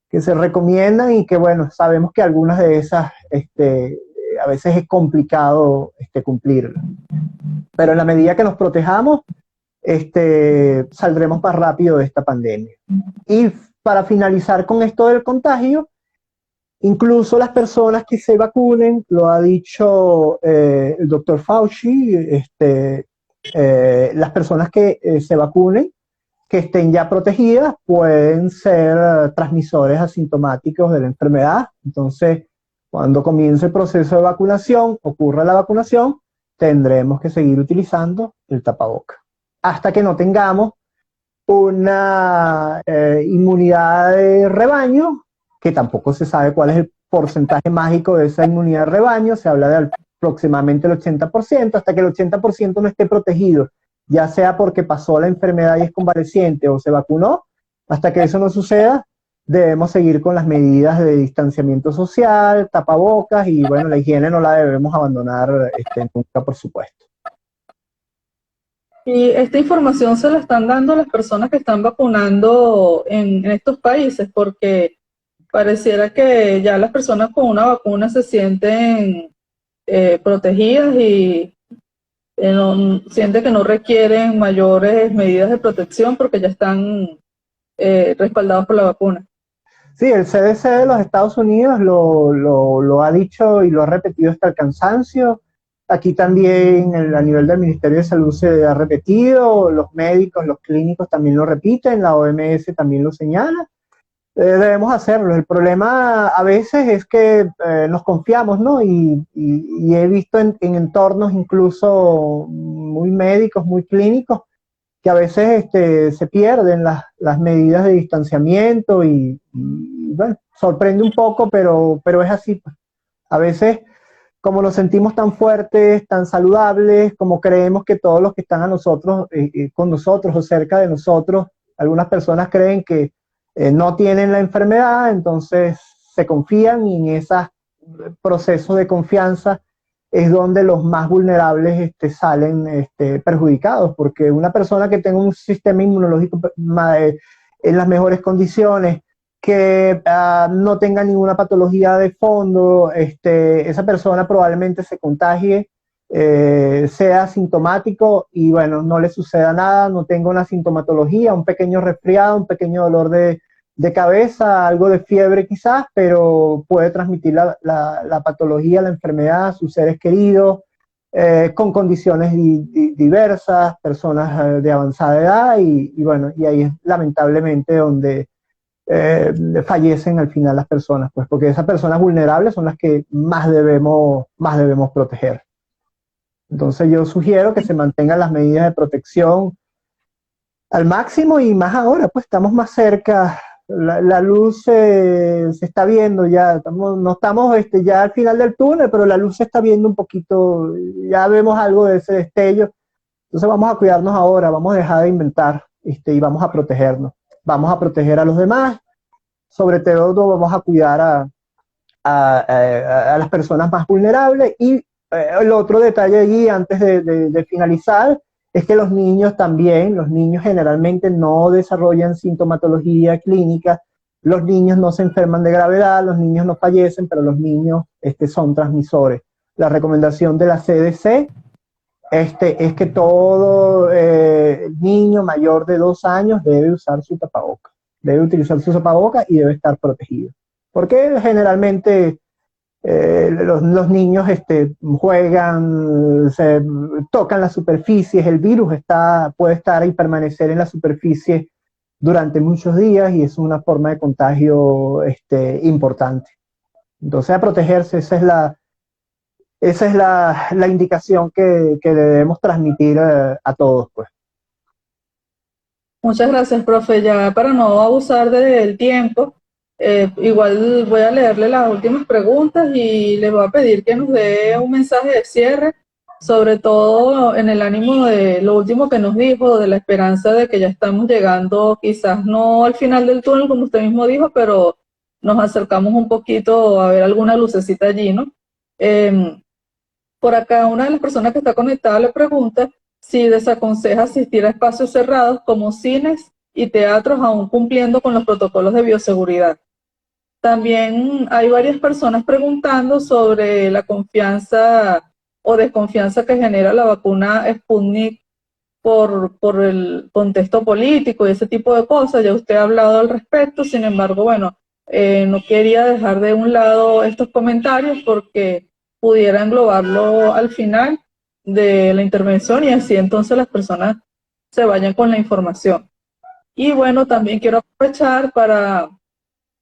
que se recomiendan y que, bueno, sabemos que algunas de esas a veces es complicado cumplirlas. Pero en la medida que nos protejamos, saldremos más rápido de esta pandemia. Y para finalizar con esto del contagio, incluso las personas que se vacunen, lo ha dicho el doctor Fauci, las personas que se vacunen, que estén ya protegidas, pueden ser transmisores asintomáticos de la enfermedad. Entonces, cuando comience el proceso de vacunación, ocurra la vacunación, tendremos que seguir utilizando el tapaboca hasta que no tengamos una inmunidad de rebaño, que tampoco se sabe cuál es el porcentaje mágico de esa inmunidad de rebaño. Se habla de aproximadamente el 80%, hasta que el 80% no esté protegido, ya sea porque pasó la enfermedad y es convaleciente o se vacunó. Hasta que eso no suceda, debemos seguir con las medidas de distanciamiento social, tapabocas, y bueno, la higiene no la debemos abandonar nunca, por supuesto. Y esta información se la están dando a las personas que están vacunando en estos países, porque pareciera que ya las personas con una vacuna se sienten protegidas y sienten que no requieren mayores medidas de protección porque ya están respaldados por la vacuna. Sí, el CDC de los Estados Unidos lo ha dicho y lo ha repetido hasta el cansancio. Aquí también a nivel del Ministerio de Salud se ha repetido, los médicos, los clínicos también lo repiten, la OMS también lo señala. Debemos hacerlo. El problema a veces es que nos confiamos, ¿no? Y he visto en entornos incluso muy médicos, muy clínicos, que a veces se pierden las medidas de distanciamiento y bueno, sorprende un poco, pero es así. A veces, como nos sentimos tan fuertes, tan saludables, como creemos que todos los que están a nosotros, con nosotros o cerca de nosotros, algunas personas creen que no tienen la enfermedad, entonces se confían, y en esos procesos de confianza es donde los más vulnerables salen perjudicados, porque una persona que tenga un sistema inmunológico en las mejores condiciones, que no tenga ninguna patología de fondo, esa persona probablemente se contagie, sea asintomático y bueno, no le suceda nada, no tenga una sintomatología, un pequeño resfriado, un pequeño dolor de cabeza, algo de fiebre quizás, pero puede transmitir la patología, la enfermedad a sus seres queridos, con condiciones diversas, personas de avanzada edad, y bueno, y ahí es lamentablemente donde fallecen al final las personas, pues porque esas personas vulnerables son las que más debemos proteger. Entonces yo sugiero que se mantengan las medidas de protección al máximo, y más ahora, pues estamos más cerca, la luz se está viendo ya, no estamos ya al final del túnel, pero la luz se está viendo un poquito, ya vemos algo de ese destello. Entonces vamos a cuidarnos ahora, vamos a dejar de inventar y vamos a protegernos. Vamos a proteger a los demás, sobre todo vamos a cuidar a las personas más vulnerables. Y el otro detalle allí, antes de finalizar, es que los niños también, los niños generalmente no desarrollan sintomatología clínica, los niños no se enferman de gravedad, los niños no fallecen, pero los niños son transmisores. La recomendación de la CDC es que todo niño mayor de 2 años debe usar su tapabocas, debe utilizar su tapabocas y debe estar protegido. Porque generalmente los niños juegan, se tocan las superficies, el virus puede estar y permanecer en la superficie durante muchos días, y es una forma de contagio importante. Entonces, a protegerse, esa es la indicación que debemos transmitir a todos, pues. Muchas gracias, profe. Ya para no abusar del tiempo, igual voy a leerle las últimas preguntas y les voy a pedir que nos dé un mensaje de cierre, sobre todo en el ánimo de lo último que nos dijo, de la esperanza de que ya estamos llegando, quizás no al final del túnel, como usted mismo dijo, pero nos acercamos un poquito a ver alguna lucecita allí, ¿no? Por acá una de las personas que está conectada le pregunta si desaconseja asistir a espacios cerrados como cines y teatros aún cumpliendo con los protocolos de bioseguridad. También hay varias personas preguntando sobre la confianza o desconfianza que genera la vacuna Sputnik por el contexto político y ese tipo de cosas. Ya usted ha hablado al respecto, sin embargo, bueno, no quería dejar de un lado estos comentarios porque pudiera englobarlo al final de la intervención y así entonces las personas se vayan con la información. Y bueno, también quiero aprovechar para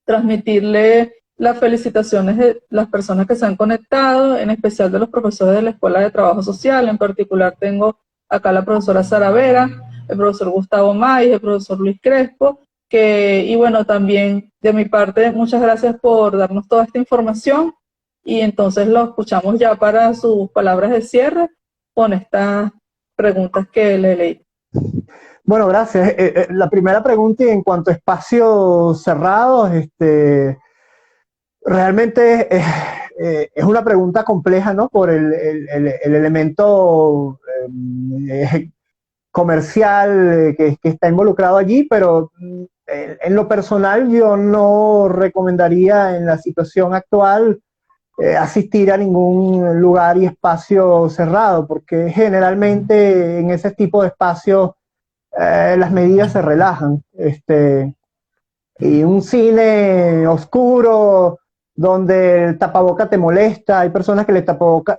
transmitirle las felicitaciones de las personas que se han conectado, en especial de los profesores de la Escuela de Trabajo Social. En particular tengo acá la profesora Sara Vera, el profesor Gustavo May, el profesor Luis Crespo, y bueno, también de mi parte, muchas gracias por darnos toda esta información y entonces lo escuchamos ya para sus palabras de cierre con estas preguntas que le leí. Bueno, gracias. La primera pregunta en cuanto a espacios cerrados, realmente es una pregunta compleja, ¿no? Por el elemento comercial que está involucrado allí, pero en lo personal yo no recomendaría en la situación actual asistir a ningún lugar y espacio cerrado, porque generalmente en ese tipo de espacios las medidas se relajan. Y un cine oscuro donde el tapaboca te molesta, hay personas que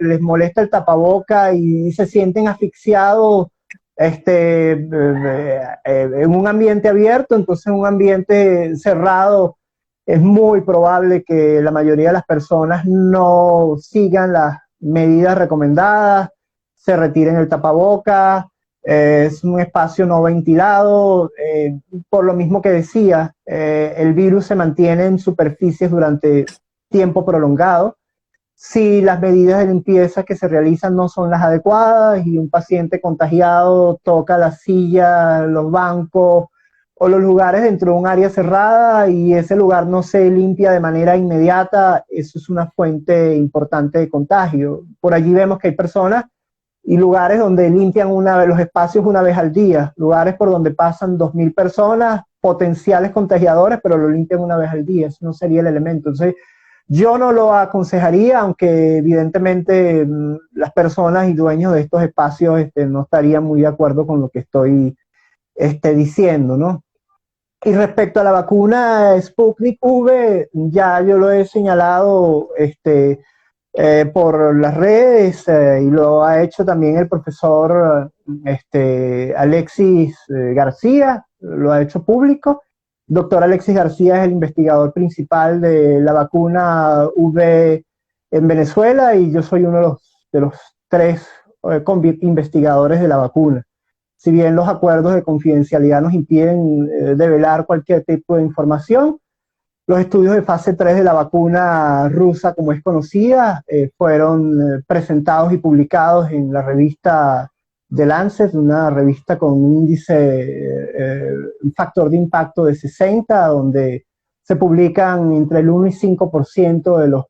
les molesta el tapaboca y se sienten asfixiados en un ambiente abierto, entonces en un ambiente cerrado es muy probable que la mayoría de las personas no sigan las medidas recomendadas, se retiren el tapaboca, es un espacio no ventilado, por lo mismo que decía, el virus se mantiene en superficies durante tiempo prolongado. Si las medidas de limpieza que se realizan no son las adecuadas y un paciente contagiado toca la silla, los bancos o los lugares dentro de un área cerrada y ese lugar no se limpia de manera inmediata, eso es una fuente importante de contagio. Por allí vemos que hay personas y lugares donde limpian los espacios una vez al día, lugares por donde pasan 2.000 personas, potenciales contagiadores, pero lo limpian una vez al día, eso no sería el elemento. Entonces, yo no lo aconsejaría, aunque evidentemente las personas y dueños de estos espacios no estarían muy de acuerdo con lo que estoy diciendo, ¿no? Y respecto a la vacuna Sputnik V, ya yo lo he señalado por las redes y lo ha hecho también el profesor Alexis García, lo ha hecho público. Doctor Alexis García es el investigador principal de la vacuna V en Venezuela y yo soy uno de los tres investigadores de la vacuna. Si bien los acuerdos de confidencialidad nos impiden develar cualquier tipo de información, los estudios de fase 3 de la vacuna rusa, como es conocida, fueron presentados y publicados en la revista The Lancet, una revista con un índice, un factor de impacto de 60, donde se publican entre el 1 y 5% de los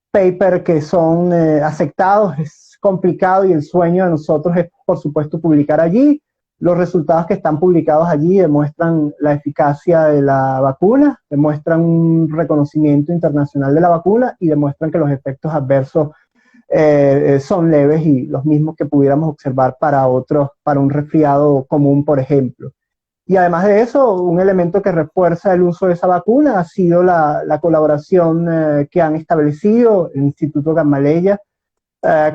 papers que son aceptados. Es complicado y el sueño de nosotros es, por supuesto, publicar allí. Los resultados que están publicados allí demuestran la eficacia de la vacuna, demuestran un reconocimiento internacional de la vacuna y demuestran que los efectos adversos son leves y los mismos que pudiéramos observar para un resfriado común, por ejemplo. Y además de eso, un elemento que refuerza el uso de esa vacuna ha sido la colaboración que han establecido el Instituto Gamaleya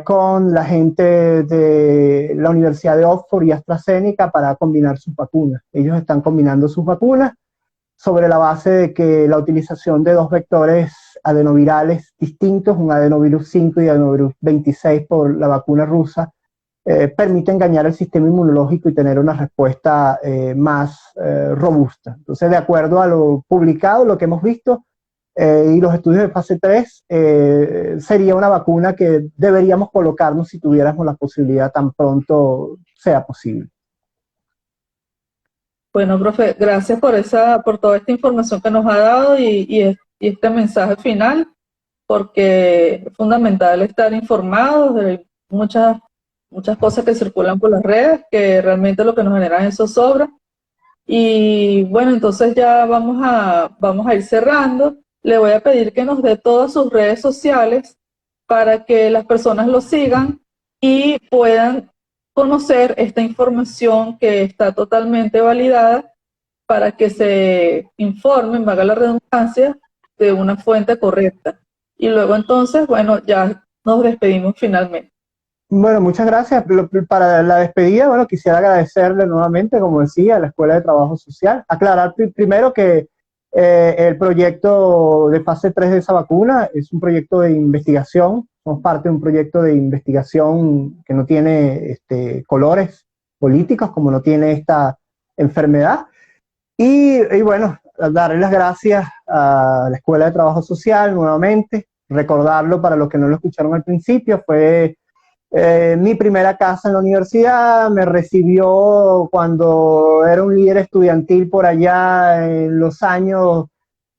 con la gente de la Universidad de Oxford y AstraZeneca para combinar sus vacunas. Ellos están combinando sus vacunas sobre la base de que la utilización de dos vectores adenovirales distintos, un adenovirus 5 y adenovirus 26 por la vacuna rusa, permite engañar el sistema inmunológico y tener una respuesta más robusta. Entonces, de acuerdo a lo publicado, lo que hemos visto, y los estudios de fase 3, sería una vacuna que deberíamos colocarnos si tuviéramos la posibilidad tan pronto sea posible. Bueno, profe, gracias por toda esta información que nos ha dado y este mensaje final. porque es fundamental estar informados de muchas cosas que circulan por las redes, que realmente lo que nos generan es zozobra. Y bueno, entonces ya vamos a ir cerrando. Le voy a pedir que nos dé todas sus redes sociales para que las personas lo sigan y puedan conocer esta información que está totalmente validada para que se informen, valga la redundancia, de una fuente correcta. Y luego entonces, bueno, ya nos despedimos finalmente. Bueno, muchas gracias. Para la despedida, bueno, quisiera agradecerle nuevamente, como decía, a la Escuela de Trabajo Social. Aclarar primero que el proyecto de fase 3 de esa vacuna es un proyecto de investigación. Somos parte de un proyecto de investigación que no tiene colores políticos, como no tiene esta enfermedad. Y bueno, darle las gracias a la Escuela de Trabajo Social nuevamente. Recordarlo para los que no lo escucharon al principio, fue mi primera casa en la universidad. Me recibió cuando era un líder estudiantil por allá en los años,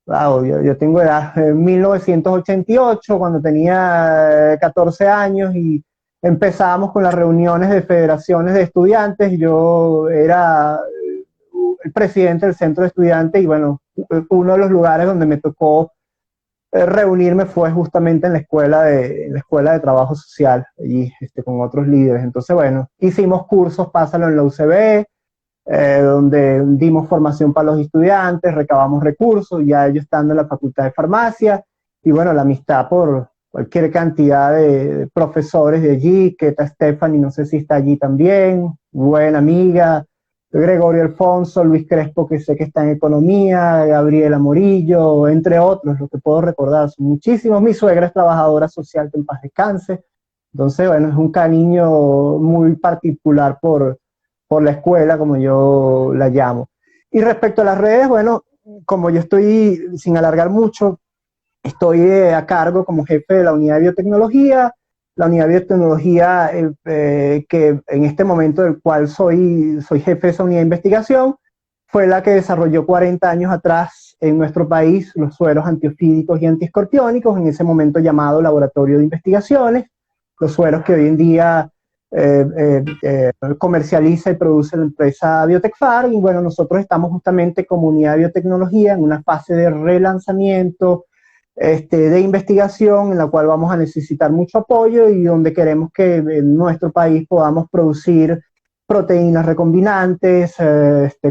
wow, yo tengo edad, en 1988, cuando tenía 14 años, y empezábamos con las reuniones de federaciones de estudiantes. Yo era el presidente del centro de estudiantes y bueno, uno de los lugares donde me tocó reunirme fue justamente en la escuela de trabajo social y con otros líderes. Entonces, bueno, hicimos cursos, pásalo en la UCB, donde dimos formación para los estudiantes, recabamos recursos, ya ellos estando en la Facultad de Farmacia, y bueno, la amistad por cualquier cantidad de profesores de allí, que está Stephanie, no sé si está allí también, buena amiga, Gregorio Alfonso, Luis Crespo, que sé que está en Economía, Gabriela Morillo, entre otros, los que puedo recordar, son muchísimos. Mi suegra es trabajadora social, que en paz descanse. Entonces, bueno, es un cariño muy particular por la escuela, como yo la llamo. Y respecto a las redes, bueno, como yo estoy, sin alargar mucho, estoy a cargo como jefe de la unidad de biotecnología. La unidad de biotecnología, que en este momento del cual soy jefe de esa unidad de investigación, fue la que desarrolló 40 años atrás en nuestro país los sueros antiofídicos y antiescorpiónicos, en ese momento llamado Laboratorio de Investigaciones, los sueros que hoy en día comercializa y produce la empresa Biotecfar. Y bueno, nosotros estamos justamente como unidad de biotecnología en una fase de relanzamiento, de investigación, en la cual vamos a necesitar mucho apoyo y donde queremos que en nuestro país podamos producir proteínas recombinantes,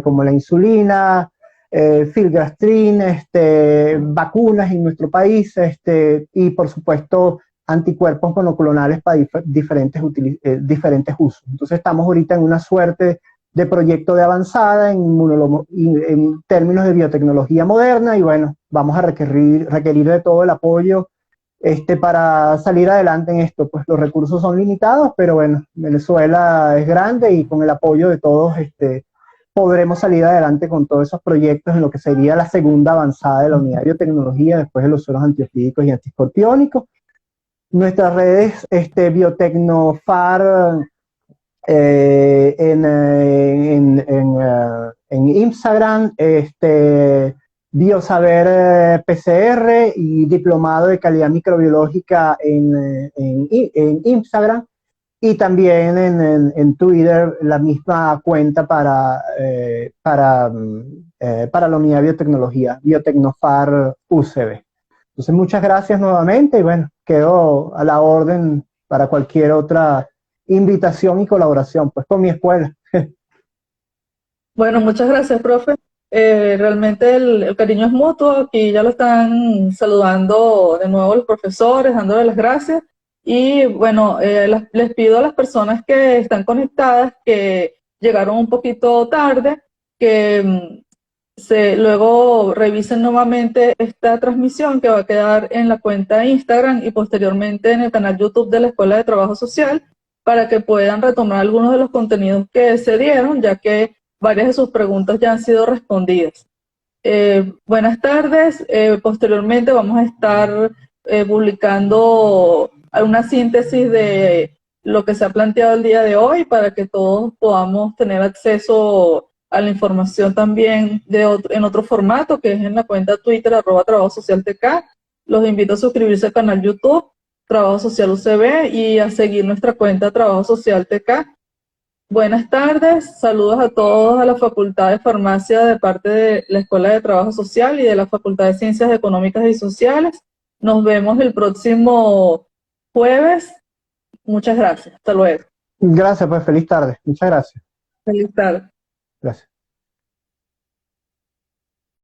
como la insulina, filgrastim, vacunas en nuestro país, y por supuesto anticuerpos monoclonales para diferentes usos. Entonces estamos ahorita en una suerte de proyecto de avanzada en términos de biotecnología moderna, y bueno, vamos a requerir de todo el apoyo para salir adelante en esto. Pues los recursos son limitados, pero bueno, Venezuela es grande y con el apoyo de todos podremos salir adelante con todos esos proyectos en lo que sería la segunda avanzada de la unidad de biotecnología después de los sueros antiofídicos y antiescorpiónicos. Nuestras redes, Biotecnofar, en Instagram, Biosaber PCR y Diplomado de Calidad Microbiológica en Instagram, y también en Twitter la misma cuenta para la unidad de biotecnología, Biotecnofar UCB. Entonces, muchas gracias nuevamente y bueno, quedo a la orden para cualquier otra invitación y colaboración, pues con mi escuela. Bueno, muchas gracias, profe. Realmente el cariño es mutuo. Aquí ya lo están saludando de nuevo los profesores, dándole las gracias. Y bueno, les pido a las personas que están conectadas, que llegaron un poquito tarde, que luego revisen nuevamente esta transmisión, que va a quedar en la cuenta Instagram y posteriormente en el canal YouTube de la Escuela de Trabajo Social, para que puedan retomar algunos de los contenidos que se dieron, ya que varias de sus preguntas ya han sido respondidas. Buenas tardes. Posteriormente vamos a estar publicando una síntesis de lo que se ha planteado el día de hoy, para que todos podamos tener acceso a la información también en otro formato, que es en la cuenta Twitter @trabajosocialtk, Los invito a suscribirse al canal YouTube Trabajo Social UCB y a seguir nuestra cuenta Trabajo Social TK. Buenas tardes, saludos a todos a la Facultad de Farmacia de parte de la Escuela de Trabajo Social y de la Facultad de Ciencias Económicas y Sociales. Nos vemos el próximo jueves. Muchas gracias. Hasta luego. Gracias, pues feliz tarde. Muchas gracias. Feliz tarde. Gracias.